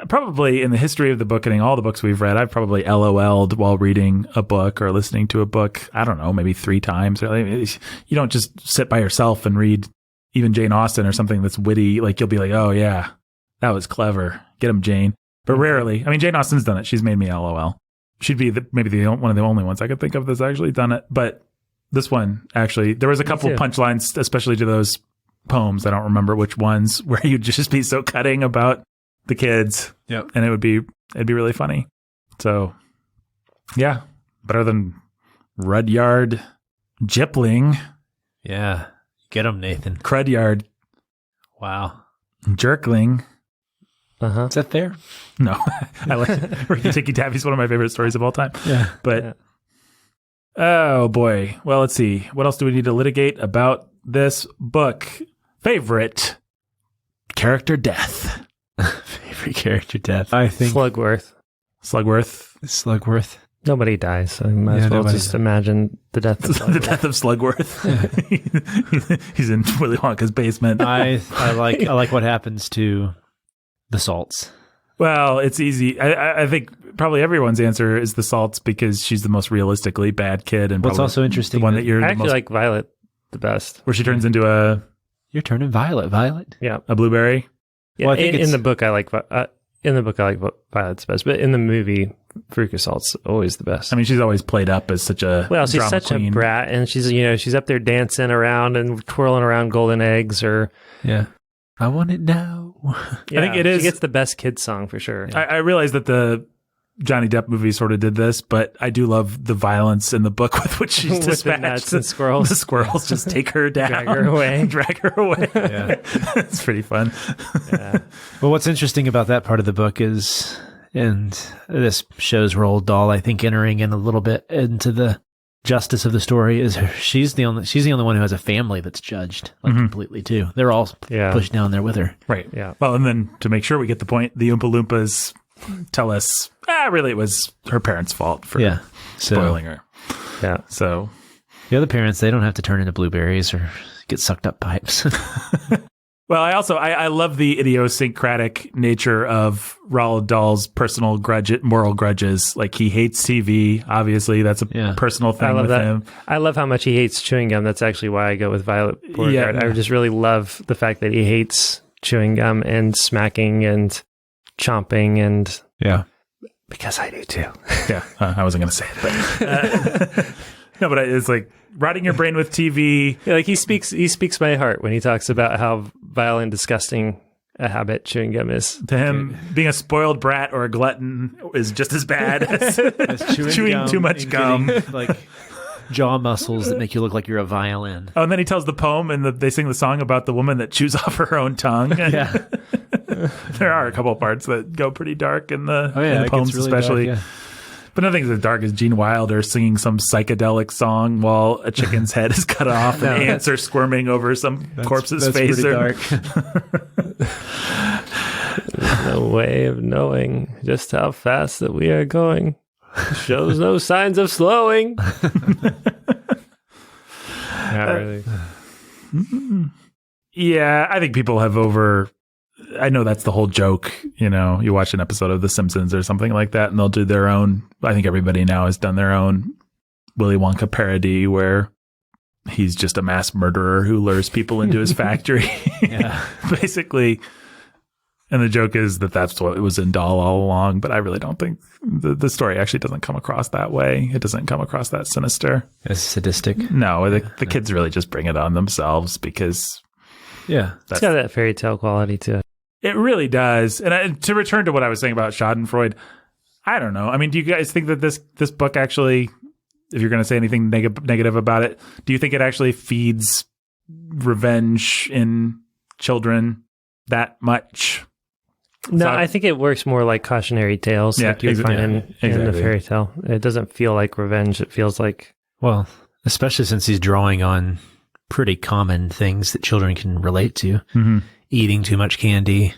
probably in the history of the Bookening, all the books we've read, I've probably LOL'd while reading a book or listening to a book. I don't know, maybe 3 times. You don't just sit by yourself and read even Jane Austen or something that's witty. Like, you'll be like, oh yeah, that was clever. Get him, Jane. But rarely. Jane Austen's done it. She's made me LOL. She'd be maybe one of the only ones I could think of that's actually done it. But this one, actually, there was a couple too. punchlines, especially to those poems. I don't remember which ones, where you'd just be so cutting about the kids. Yep. And it'd be really funny. So, yeah, better than Rudyard Gipling, Yeah. Get him, Nathan. Crudyard Wow. Jerkling. Uh-huh. Is that fair? No, I like Ricky Tikki Taffy's one of my favorite stories of all time. Yeah. But oh boy, well, let's see. What else do we need to litigate about this book? Favorite character death. Favorite character death. I think Slugworth. Slugworth. Nobody dies, so you might as well nobody just dies. imagine the death of The Slugworth. death of Slugworth. He's in Willy Wonka's basement. I like what happens to the salts. Well, it's easy. I think probably everyone's answer is the Salts because she's the most realistically bad kid, and What's probably also interesting, the one that you're I the actually most, like Violet the best. where she turns into a you're turning violet. Violet. Yeah. blueberry. Yeah, Well, I think in it's- the book, I like in the book, I like Violet's best, but in the movie, Veruca Salt's always the best. I mean, she's always played up as such a she's drama such queen. a brat, and she's up there dancing around and twirling around golden eggs, or I want it now. yeah, I think it is. She gets the best kid song for sure. I realize that the Johnny Depp movie sort of did this, but I do love the violence in the book with which she's With the dispatched. gnats and squirrels. The squirrels just take her down, Drag her away. drag her away. Yeah. It's pretty fun. Yeah. Well, what's interesting about that part of the book is, and this shows Roald Dahl, I think, entering in a little bit into the justice of the story, is she's the only one who has a family that's judged completely too. They're all pushed down there with her. Right. Yeah. Well, and then to make sure we get the point, the Oompa Loompas tell us, really it was her parents' fault for spoiling her. Yeah. So the other parents, they don't have to turn into blueberries or get sucked up pipes. well, I love the idiosyncratic nature of Roald Dahl's personal moral grudges. Like, he hates TV. Obviously, that's a personal thing I love with that. him. I love how much he hates chewing gum. That's actually why I go with Violet Beauregard. Yeah. I just really love the fact that he hates chewing gum and smacking and chomping, and because I do too. Yeah, I wasn't going to say it, but no, but it's like rotting your brain with TV. Yeah, like he speaks my heart when he talks about how vile and disgusting a habit chewing gum is. To him, being a spoiled brat or a glutton is just as bad as chewing too much gum. Like jaw muscles that make you look like you're a violin. Oh, and then he tells the poem, and they sing the song about the woman that chews off her own tongue. Yeah. There are a couple of parts that go pretty dark in the, in the it poems, gets really especially. dark, But nothing's as dark as Gene Wilder singing some psychedelic song while a chicken's head is cut off and ants are squirming over some corpse's face. Pretty dark. There's no way of knowing just how fast that we are going. Shows no signs of slowing. Not really. Yeah, I think people have I know that's the whole joke. You watch an episode of The Simpsons or something like that, and they'll do their own. I think everybody now has done their own Willy Wonka parody where he's just a mass murderer who lures people into his factory. Basically. And the joke is that that's what it was in Dahl all along, but I really don't think the story actually doesn't come across that way. It doesn't come across that sinister. It's sadistic. No, the kids really just bring it on themselves because It's got that fairy tale quality to it. it really does. And to return to what I was saying about Schadenfreude, I don't know. I mean, do you guys think that this book actually, if you're going to say anything negative about it, do you think it actually feeds revenge in children that much? No, I think it works more like cautionary tales, like you would find in the fairy tale. It doesn't feel like revenge. It feels like... Well, especially since he's drawing on pretty common things that children can relate to. Mm-hmm. Eating too much candy,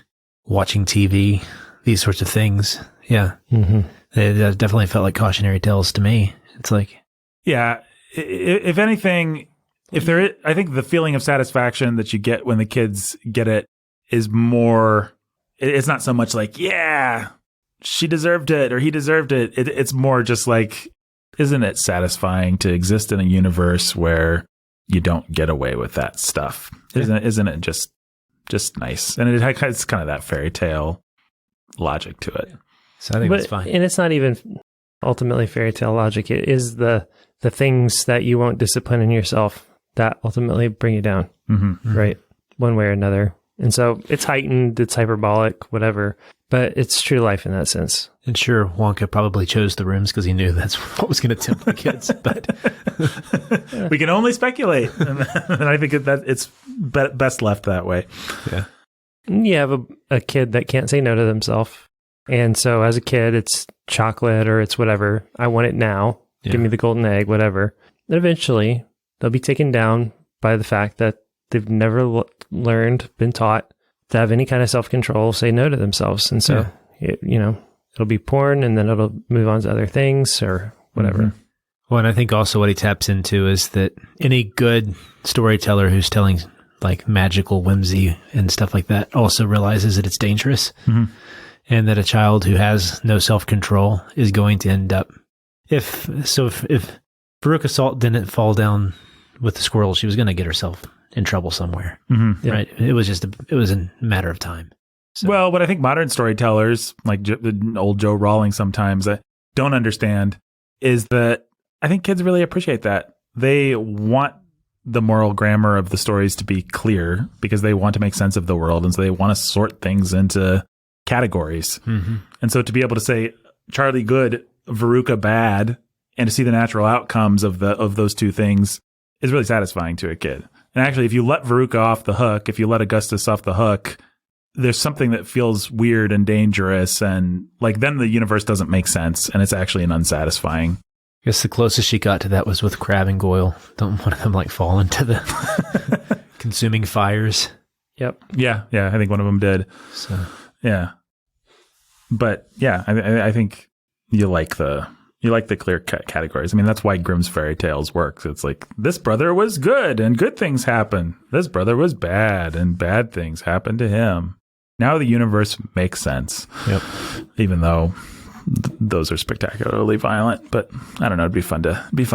watching TV, these sorts of things. Yeah. Mm-hmm. It definitely felt like cautionary tales to me. It's like... Yeah. If anything, I think the feeling of satisfaction that you get when the kids get it is more... It's not so much like, yeah, she deserved it or he deserved it. It's more just like, isn't it satisfying to exist in a universe where you don't get away with that stuff? Isn't it just nice? And it's kind of that fairy tale logic to it. So I think it's fine. And it's not even ultimately fairy tale logic. It is the things that you won't discipline in yourself that ultimately bring you down, right? One way or another. And so it's heightened, it's hyperbolic, whatever, but it's true life in that sense. And sure, Wonka probably chose the rooms because he knew that's what was going to tempt the kids. But we can only speculate, and I think that it's best left that way. Yeah, you have a kid that can't say no to themselves, and so as a kid, it's chocolate or it's whatever. I want it now. Yeah. Give me the golden egg, whatever. And eventually, they'll be taken down by the fact that they've never been taught to have any kind of self-control, say no to themselves. And so, it'll be porn and then it'll move on to other things or whatever. Mm-hmm. Well, and I think also what he taps into is that any good storyteller who's telling like magical whimsy and stuff like that also realizes that it's dangerous and that a child who has no self-control is going to end up, if Veruca Salt didn't fall down with the squirrel, she was going to get herself in trouble somewhere, right? It was a matter of time. So, Well, what I think modern storytellers, like old Joe Rawling sometimes, don't understand is that I think kids really appreciate that. They want the moral grammar of the stories to be clear because they want to make sense of the world. And so they want to sort things into categories. And so to be able to say Charlie good, Veruca bad, and to see the natural outcomes of those two things is really satisfying to a kid. And actually, if you let Veruca off the hook, if you let Augustus off the hook, there's something that feels weird and dangerous. And like, then the universe doesn't make sense. And it's actually an unsatisfying. I guess the closest she got to that was with Crab and Goyle. Don't one of them like fall into the consuming fires. Yep. Yeah. I think one of them did. So yeah. But yeah, I think you like the clear categories. I mean, that's why Grimm's fairy tales works. It's like, this brother was good and good things happen. This brother was bad and bad things happened to him. Now the universe makes sense. Yep. Even though those are spectacularly violent, but I don't know. It'd be fun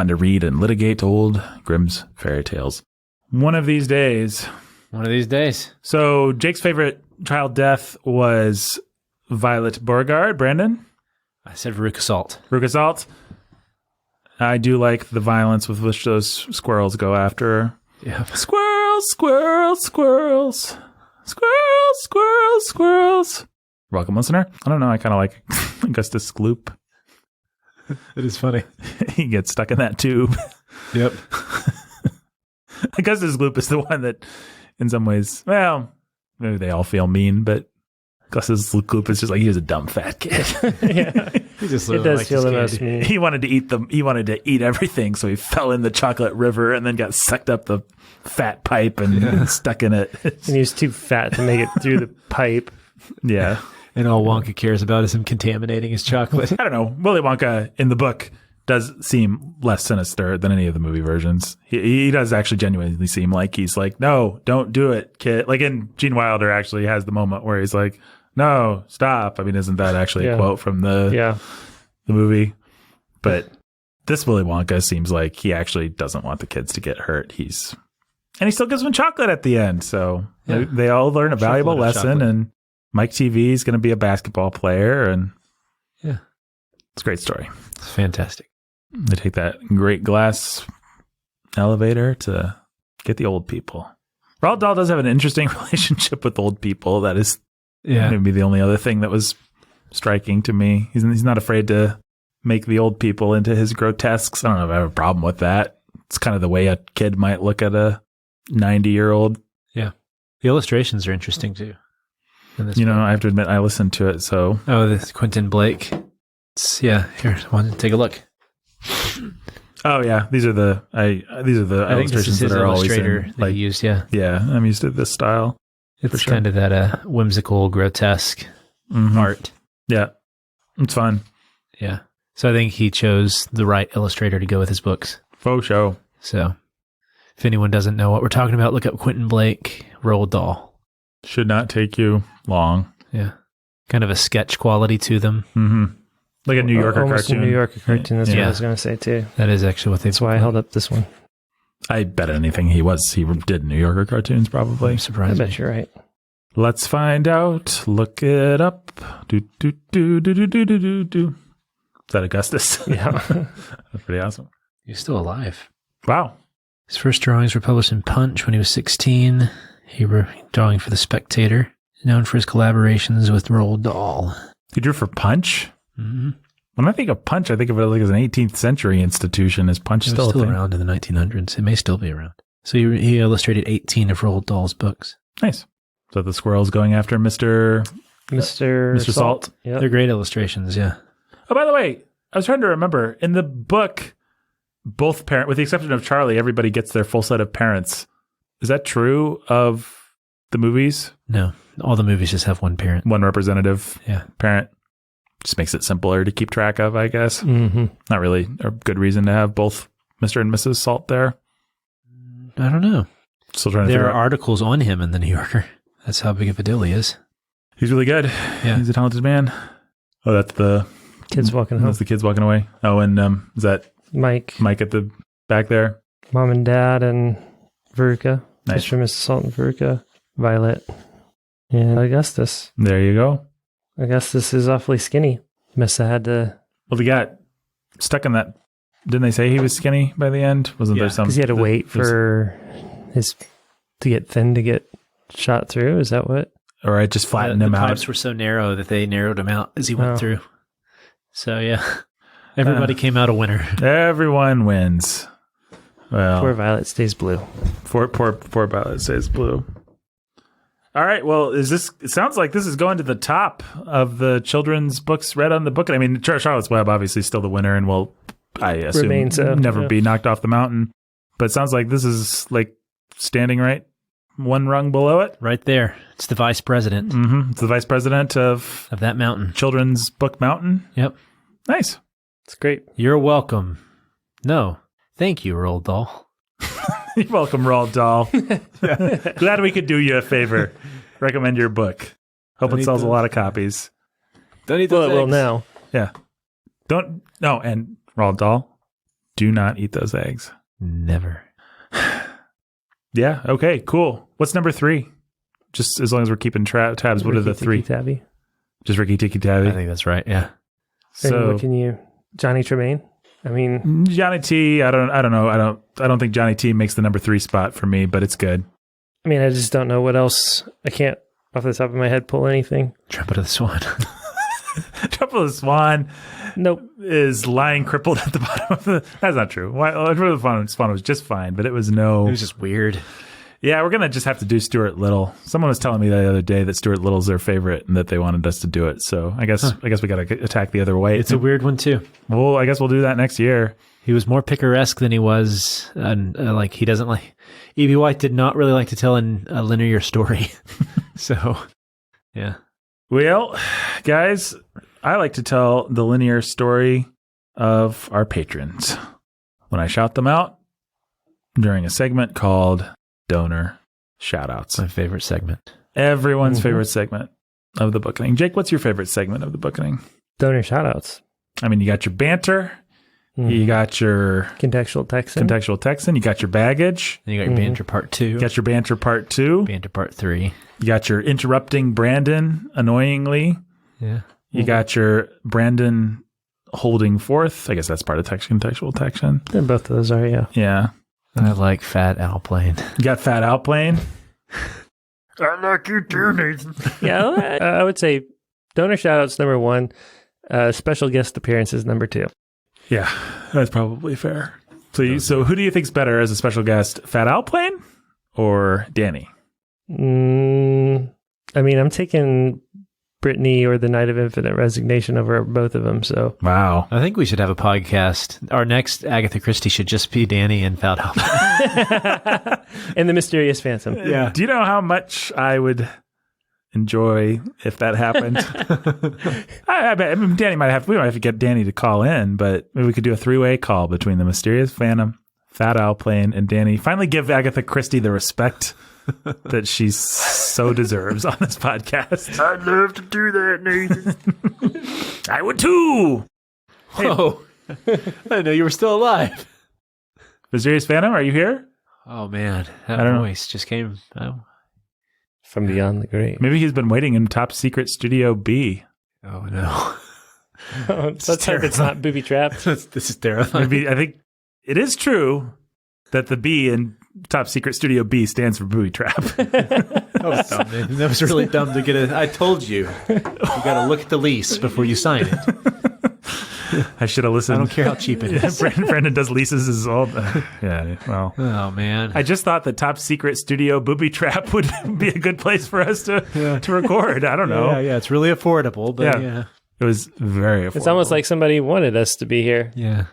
to read and litigate old Grimm's fairy tales. One of these days. So Jake's favorite child death was Violet Beauregard. Brandon? I said Veruca Salt. Veruca Salt. I do like the violence with which those squirrels go after her. Yeah. Squirrels, squirrels, squirrels. Squirrels, squirrels, squirrels. Welcome, listener. I don't know. I kind of like Augustus Gloop. It is funny. He gets stuck in that tube. Yep. Augustus Gloop is the one that, in some ways, well, maybe they all feel mean, but Augustus Gloop is just like, he was a dumb fat kid. Yeah. He just It does feel the most mean. He wanted to eat everything, so he fell in the chocolate river and then got sucked up the fat pipe and stuck in it. And he was too fat to make it through the pipe. Yeah. And all Wonka cares about is him contaminating his chocolate. I don't know. Willy Wonka in the book does seem less sinister than any of the movie versions. He does actually genuinely seem like he's like, no, don't do it, kid. Like, in Gene Wilder actually has the moment where he's like, no, stop. I mean, isn't that actually a quote from the movie? But this Willy Wonka seems like he actually doesn't want the kids to get hurt. And he still gives them chocolate at the end. So they all learn a valuable lesson. And Mike TV is going to be a basketball player. And it's a great story. It's fantastic. They take that great glass elevator to get the old people. Roald Dahl does have an interesting relationship with old people. That is maybe the only other thing that was striking to me. He's not afraid to make the old people into his grotesques. I don't know if I have a problem with that. It's kind of the way a kid might look at a 90-year-old. Yeah. The illustrations are interesting too. I have to admit, I listened to it, so. Oh, this Quentin Blake. Here, take a look. Oh yeah, these are the illustrations that are always in, like used. Yeah, I'm used to this style. It's kind of that whimsical, grotesque art. Yeah, it's fun. Yeah, so I think he chose the right illustrator to go with his books. Faux show. So, if anyone doesn't know what we're talking about, look up Quentin Blake, Roald Dahl. Should not take you long. Yeah, kind of a sketch quality to them. Mm-hmm. Like a New Yorker Almost cartoon. A New Yorker cartoon. That's what I was going to say too. That is actually what That's why I held up this one. I bet anything he did New Yorker cartoons probably. Surprised I bet you're right. Let's find out. Look it up. Do. Is that Augustus? Yeah. That's pretty awesome. He's still alive. Wow. His first drawings were published in Punch when he was 16. He were drawing for The Spectator, known for his collaborations with Roald Dahl. He drew for Punch? Mm-hmm. When I think of Punch, I think of it like as an 18th century institution. Is Punch still a thing? Around in the 1900s? It may still be around. So he illustrated 18 of Roald Dahl's books. Nice. So the squirrels going after Mr. Salt. Yep. They're great illustrations, yeah. Oh, by the way, I was trying to remember. In the book, both parents, with the exception of Charlie, everybody gets their full set of parents. Is that true of the movies? No. All the movies just have one parent. One representative parent. Just makes it simpler to keep track of, I guess. Mm-hmm. Not really a good reason to have both Mr. and Mrs. Salt there. I don't know. Still trying to There figure are out. articles on him in the New Yorker. That's how big of a deal he is. He's really good. Yeah. He's a talented man. Oh, that's the Kids walking home. That's the kids walking away. Oh, and is that Mike at the back there? Mom and Dad and Veruca. Nice. Mr. and Mrs. Salt and Veruca. Violet. And Augustus. There you go. Augustus is awfully skinny. Must have had to... Well, he got stuck in that. Didn't they say he was skinny by the end? Wasn't there some? Because he had to wait for his to get thin to get shot through. Is that what? Or it just flattened him the out. pipes were so narrow that they narrowed him out as he went through. So, yeah. Everybody came out a winner. Everyone wins. Well, Poor Violet stays blue. poor Violet stays blue. All right. Well, it sounds like this is going to the top of the children's books read on the book. I mean, Charlotte's Web obviously is still the winner and will, I assume, Remain so, never yeah. be knocked off the mountain. But it sounds like this is like standing right one rung below it. Right there. It's the vice president Mm-hmm. It's the vice president of of that mountain. Children's Book Mountain. Yep. Nice. It's great. You're welcome. No. Thank you, Roald Dahl. You're welcome, Roald Dahl. Yeah. Glad we could do you a favor. Recommend your book. Hope Don't it eat sells a those. lot of copies. Don't eat Well, it will now. Yeah. And Roald Dahl, do not eat those eggs. Never. Yeah. Okay, cool. What's number 3? Just as long as we're keeping tabs, what are the Ricky 3? Tikki Tavi. Just Ricky Tikki Tavi. I think that's right. Yeah. And So what can you... Johnny Tremaine? I mean... Johnny T, I don't know. I don't think Johnny T makes the number 3 spot for me, but it's good. I mean, I just don't know what else. I can't, off the top of my head, pull anything. Trumpet of the Swan. Trouble of the Swan Nope. is lying crippled at the bottom of the... That's not true. Trouble of the Swan was just fine, but it was no... It was just weird. Yeah, we're going to just have to do Stuart Little. Someone was telling me the other day that Stuart Little's their favorite and that they wanted us to do it. So I guess we got to attack the other way. It's a weird one, too. Well, I guess we'll do that next year. He was more picaresque than he was, and like he doesn't like. E.B. White did not really like to tell a linear story, so yeah. Well, guys, I like to tell the linear story of our patrons when I shout them out during a segment called Donor Shoutouts. My favorite segment. Everyone's favorite segment of the Bookening. Jake, what's your favorite segment of the Bookening? Donor shoutouts. I mean, you got your banter. You got your Contextual Texan. contextual Texan. You got your baggage. Then you got your banter part 2. You got your banter part 2. Banter part 3. You got your interrupting Brandon annoyingly. Yeah. You got your Brandon holding forth. I guess that's part of contextual Texan. And both of those are, yeah. Yeah. And I like Fat Alplane. You got Fat Outplane. I like you too, Nathan. Yeah, I would say donor shoutouts number 1, special guest appearances number 2. Yeah, that's probably fair. So who do you think's better as a special guest, Fat Outplane or Danny? I mean, I'm taking Brittany or the Night of Infinite Resignation over both of them. So Wow. I think we should have a podcast. Our next Agatha Christie should just be Danny and Fat Alplane. and the Mysterious Phantom. Yeah. Do you know how much I would enjoy if that happened? I bet Danny might have. We might have to get Danny to call in, but maybe we could do a 3-way call between the Mysterious Phantom, Fat Outplane, and Danny. Finally, give Agatha Christie the respect that she so deserves on this podcast. I'd love to do that, Nathan. I would too. Whoa. I didn't know you were still alive. Mysterious Phantom, are you here? Oh, man. I That don't know. voice just came. Oh, From Beyond the Grave. Maybe he's been waiting in Top Secret Studio B. oh no. Let's hope it's not booby trapped. This is terrifying. Maybe I think it is true that the B in Top Secret Studio B stands for booby trap. That was dumb, man. That was really dumb to get a. I told you. You got to look at the lease before you sign it. I should have listened. I don't care how cheap it is. Brandon does leases as well. Yeah, well. Oh, man. I just thought the Top Secret Studio booby trap would be a good place for us to record. I don't know. Yeah, it's really affordable, but Yeah. yeah. It was very affordable. It's almost like somebody wanted us to be here. Yeah.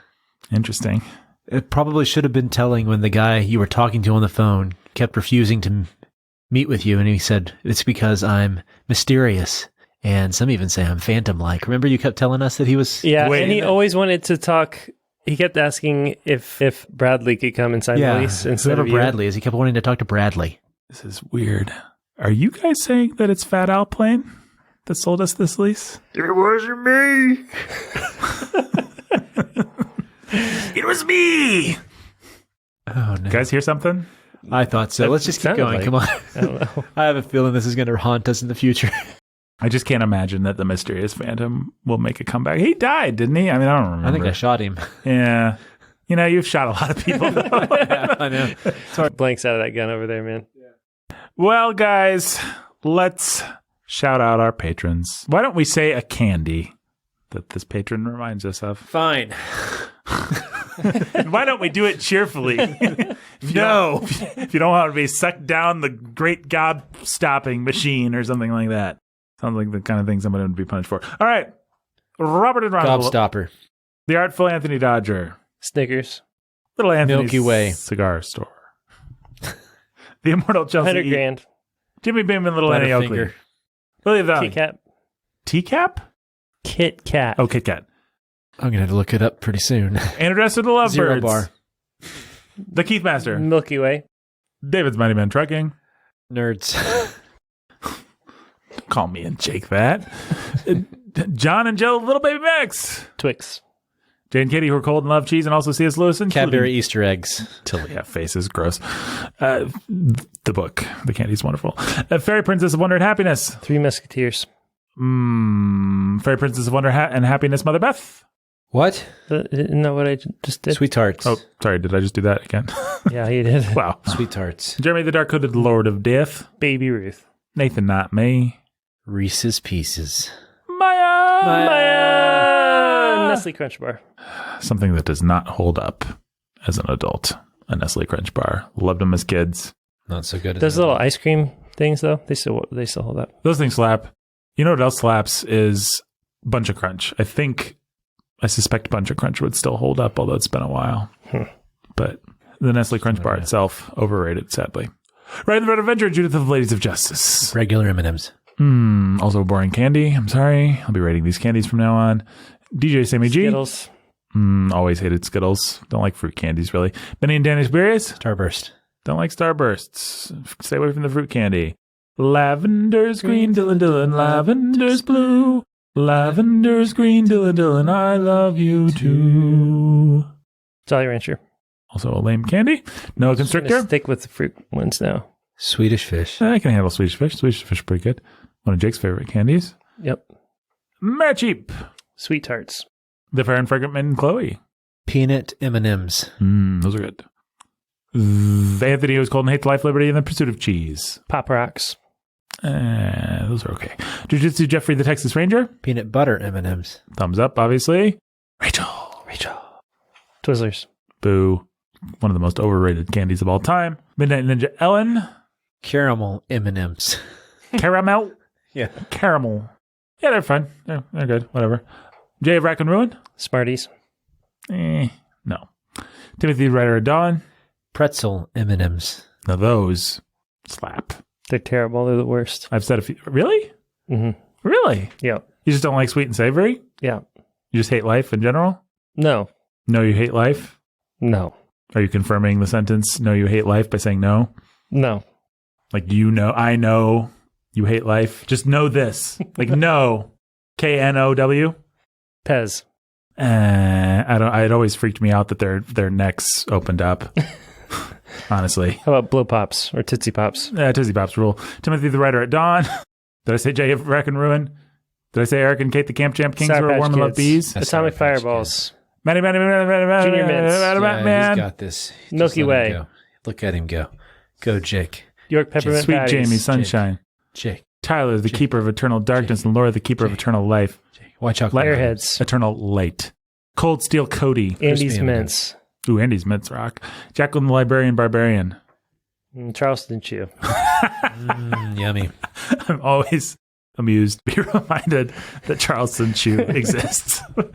Interesting. It probably should have been telling when the guy you were talking to on the phone kept refusing to meet with you, and he said, it's because I'm mysterious. And some even say I'm phantom-like. Remember you kept telling us that he was... Yeah, Wait. and he always wanted to talk. He kept asking if Bradley could come and sign the lease instead whoever of you. Bradley is. He kept wanting to talk to Bradley. This is weird. Are you guys saying that it's Fat Outplane that sold us this lease? It wasn't me. It was me! Oh, no. You guys hear something? I thought so. That Let's just keep sounded going. like- Come on. I don't know. I have a feeling this is going to haunt us in the future. I just can't imagine that the mysterious phantom will make a comeback. He died, didn't he? I mean, I don't remember. I think I shot him. Yeah. You know, you've shot a lot of people, though. I know. Blanks out of that gun over there, man. Well, guys, let's shout out our patrons. Why don't we say a candy that this patron reminds us of? Fine. And why don't we do it cheerfully? If you don't want to be sucked down the great gob-stopping machine or something like that. Sounds like the kind of thing somebody would be punished for. All right. Robert and Ronald. Gobstopper. The Artful Anthony Dodger. Snickers. Little Anthony's Milky Way. Cigar Store. The Immortal Chelsea. 100 E. grand. Jimmy Beam and Little Annie Oakley. Butterfinger. Lily Valley. Kit Kat. Teacap? Kit Kat. Oh, Kit Kat. I'm going to have to look it up pretty soon. And Address to the Lovebirds. Zero Bar. The Keith Master. Milky Way. David's Mighty Men Trucking. Nerds. Call me and Jake that. John and Jill, Little Baby Max. Twix. Jay and Katie, who are cold and love cheese, and also C.S. Lewis and Cadbury Easter eggs. Till we have faces, gross. The book, The Candy's Wonderful. Fairy Princess of Wonder and Happiness. Three Musketeers. Fairy Princess of Wonder and Happiness, Mother Beth. What? Isn't that what I just did? Sweet Tarts. Oh, sorry, did I just do that again? Yeah, he did. Wow. Sweet Tarts. Jeremy the Dark-Hooded Lord of Death. Baby Ruth. Nathan Not Me. Reese's Pieces. Maya. Nestle Crunch Bar. Something that does not hold up as an adult. A Nestle Crunch Bar. Loved them as kids. Not so good. Those little ice cream things, though, they still hold up. Those things slap. You know what else slaps is Bunch of Crunch. I suspect Bunch of Crunch would still hold up, although it's been a while. But the Nestle Crunch Bar itself, overrated, sadly. Ride the Red Adventure, Judith of the Ladies of Justice. Regular M&Ms. Also a boring candy. I'm sorry. I'll be rating these candies from now on. DJ Sammy G. Skittles. Always hated Skittles. Don't like fruit candies, really. Benny and Danny's Berries. Starburst. Don't like Starbursts. Stay away from the fruit candy. Lavender's green, Dylan Dylan. Lavender's blue. Lavender's green, Dylan Dylan. I love you too. Jolly Rancher. Also a lame candy. Noah Just gonna Constrictor. stick with the fruit ones now. Swedish Fish. I can handle Swedish Fish. Swedish Fish is pretty good. One of Jake's favorite candies. Yep. Mare Cheap. Sweet Tarts. The Fair and Fragrant Maiden Chloe. Peanut M&Ms. Those are good. The Anthony Who is Cold and Hates Life, Liberty, and the Pursuit of Cheese. Pop Rocks. Those are okay. Jiu-Jitsu Jeffrey the Texas Ranger. Peanut Butter M&Ms. Thumbs up, obviously. Rachel. Twizzlers. Boo. One of the most overrated candies of all time. Midnight Ninja Ellen. Caramel M&Ms. Caramel. Yeah. Caramel. Yeah, they're fun. They're good. Whatever. Jay of Rack and Ruin. Smarties. No. Timothy Rider of Dawn. Pretzel M&Ms. Now those slap. They're terrible. They're the worst. I've said a few. Really? Mm-hmm. Really? Yeah. You just don't like sweet and savory? Yeah. You just hate life in general? No. No, you hate life? No. Are you confirming the sentence, no, you hate life, by saying no? No. Like, you know, I know you hate life. Just know this. Like, no. K-N-O-W? Pez. It always freaked me out that their necks opened up. Honestly. How about Blow Pops or Tootsie Pops? Tootsie Pops rule. Timothy the Writer at Dawn. Did I say Jay of Wreck and Ruin? Did I say Eric and Kate the Camp Champ Kings Sour who are Patch warm and love Kids. bees? That's Atomic Sour Patch Fireballs. Junior Mints. Yeah, he's got this. Just Milky let him Way. go. Look at him go. Go, Jake. York Peppermint Sweet Patties. Jamie Sunshine. Jake. Tyler, the Keeper of Eternal Darkness, and Laura, the Keeper of Eternal Life. Jake. White chocolate. Airheads. Eternal Light. Cold Steel Cody. Andy's Crispy Mints. Ooh, Andy's Mints rock. Jacqueline the Librarian Barbarian. Charleston Chew. Yummy. I'm always amused to be reminded that Charleston Chew exists. One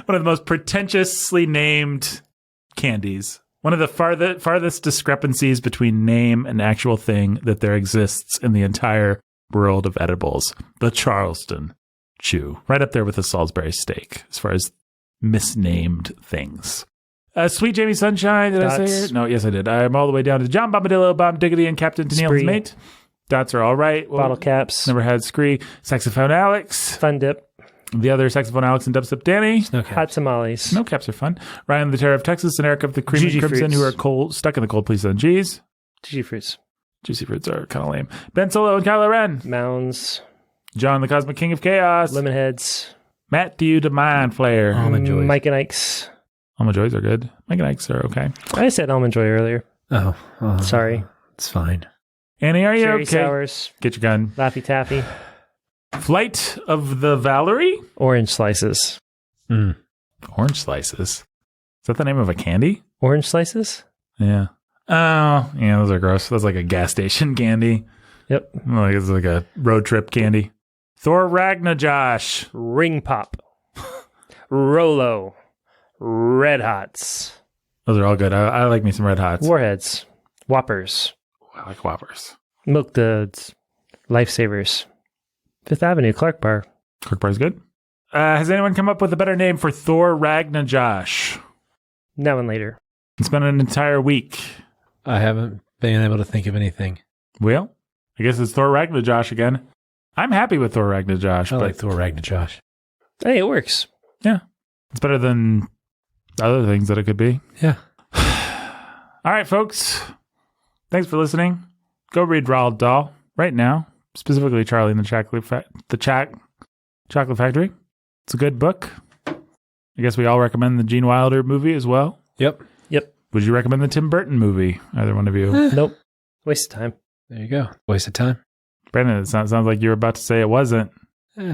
of the most pretentiously named candies. One of the farthest discrepancies between name and actual thing that there exists in the entire world of edibles. The Charleston Chew. Right up there with the Salisbury steak as far as misnamed things. Sweet Jamie Sunshine, did I Dots. say it? No, yes I did. I'm all the way down to John Bombadillo, Bob Diggity, and Captain Tennille's Spree. mate. Dots are all right. Bottle caps. Never had Scree. Saxophone Alex. Fun Dip. The other Saxophone Alex and Dubstep Danny. No cap. Hot tamales. Snow caps are fun. Ryan the Terror of Texas and Eric of the Cream and Gigi Crimson, Fruits. who are stuck in the cold please on G's. Juicy fruits. Juicy fruits are kind of lame. Ben Solo and Kylo Ren. Mounds. John, the Cosmic King of Chaos. Lemon heads. Matthew, the Mind Flayer. Almond Joys. Mike and Ike's. Almond Joys are good. Mike and Ike's are okay. I said almond joy earlier. Oh, Sorry. It's fine. Annie, are you Cherry okay? sours. Get your gun. Laffy Taffy. Flight of the Valerie? Orange slices. Orange slices. Is that the name of a candy? Orange slices? Yeah. Oh, yeah, those are gross. That's like a gas station candy. Yep. Like it's like a road trip candy. Thor Ragnajosh. Ring Pop. Rolo. Red Hots. Those are all good. I like me some Red Hots. Warheads. Whoppers. I like Whoppers. Milk Duds. Lifesavers. Fifth Avenue, Clark Bar. Clark Bar's good. Has anyone come up with a better name for Thor Ragnajosh? Now and later. It's been an entire week. I haven't been able to think of anything. Well, I guess it's Thor Ragnajosh again. I'm happy with Thor Ragnajosh. I but like Thor Ragnajosh. Hey, it works. yeah, it's better than other things that it could be. Yeah. All right, folks. Thanks for listening. Go read Roald Dahl right now, specifically Charlie and the Chocolate Factory. It's a good book. I guess we all recommend the Gene Wilder movie as well. Yep. Would you recommend the Tim Burton movie? Either one of you? Nope. Waste of time. There you go. Waste of time. Brandon, it sounds like you were about to say it wasn't. Eh, You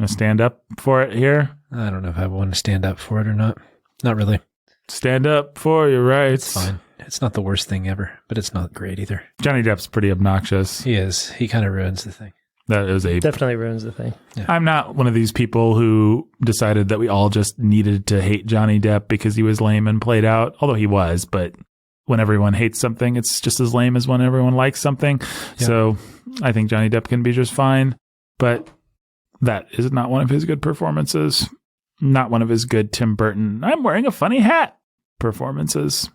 want to stand up for it here? I don't know if I want to stand up for it or not. Not really. Stand up for your rights. It's fine. It's not the worst thing ever, but it's not great either. Johnny Depp's pretty obnoxious. He is. He kind of ruins the thing. That is a... Definitely ruins the thing. I'm not one of these people who decided that we all just needed to hate Johnny Depp because he was lame and played out, although he was, but when everyone hates something, it's just as lame as when everyone likes something. Yeah. So I think Johnny Depp can be just fine, but that is not one of his good performances. Not one of his good Tim Burton, I'm wearing a funny hat performances.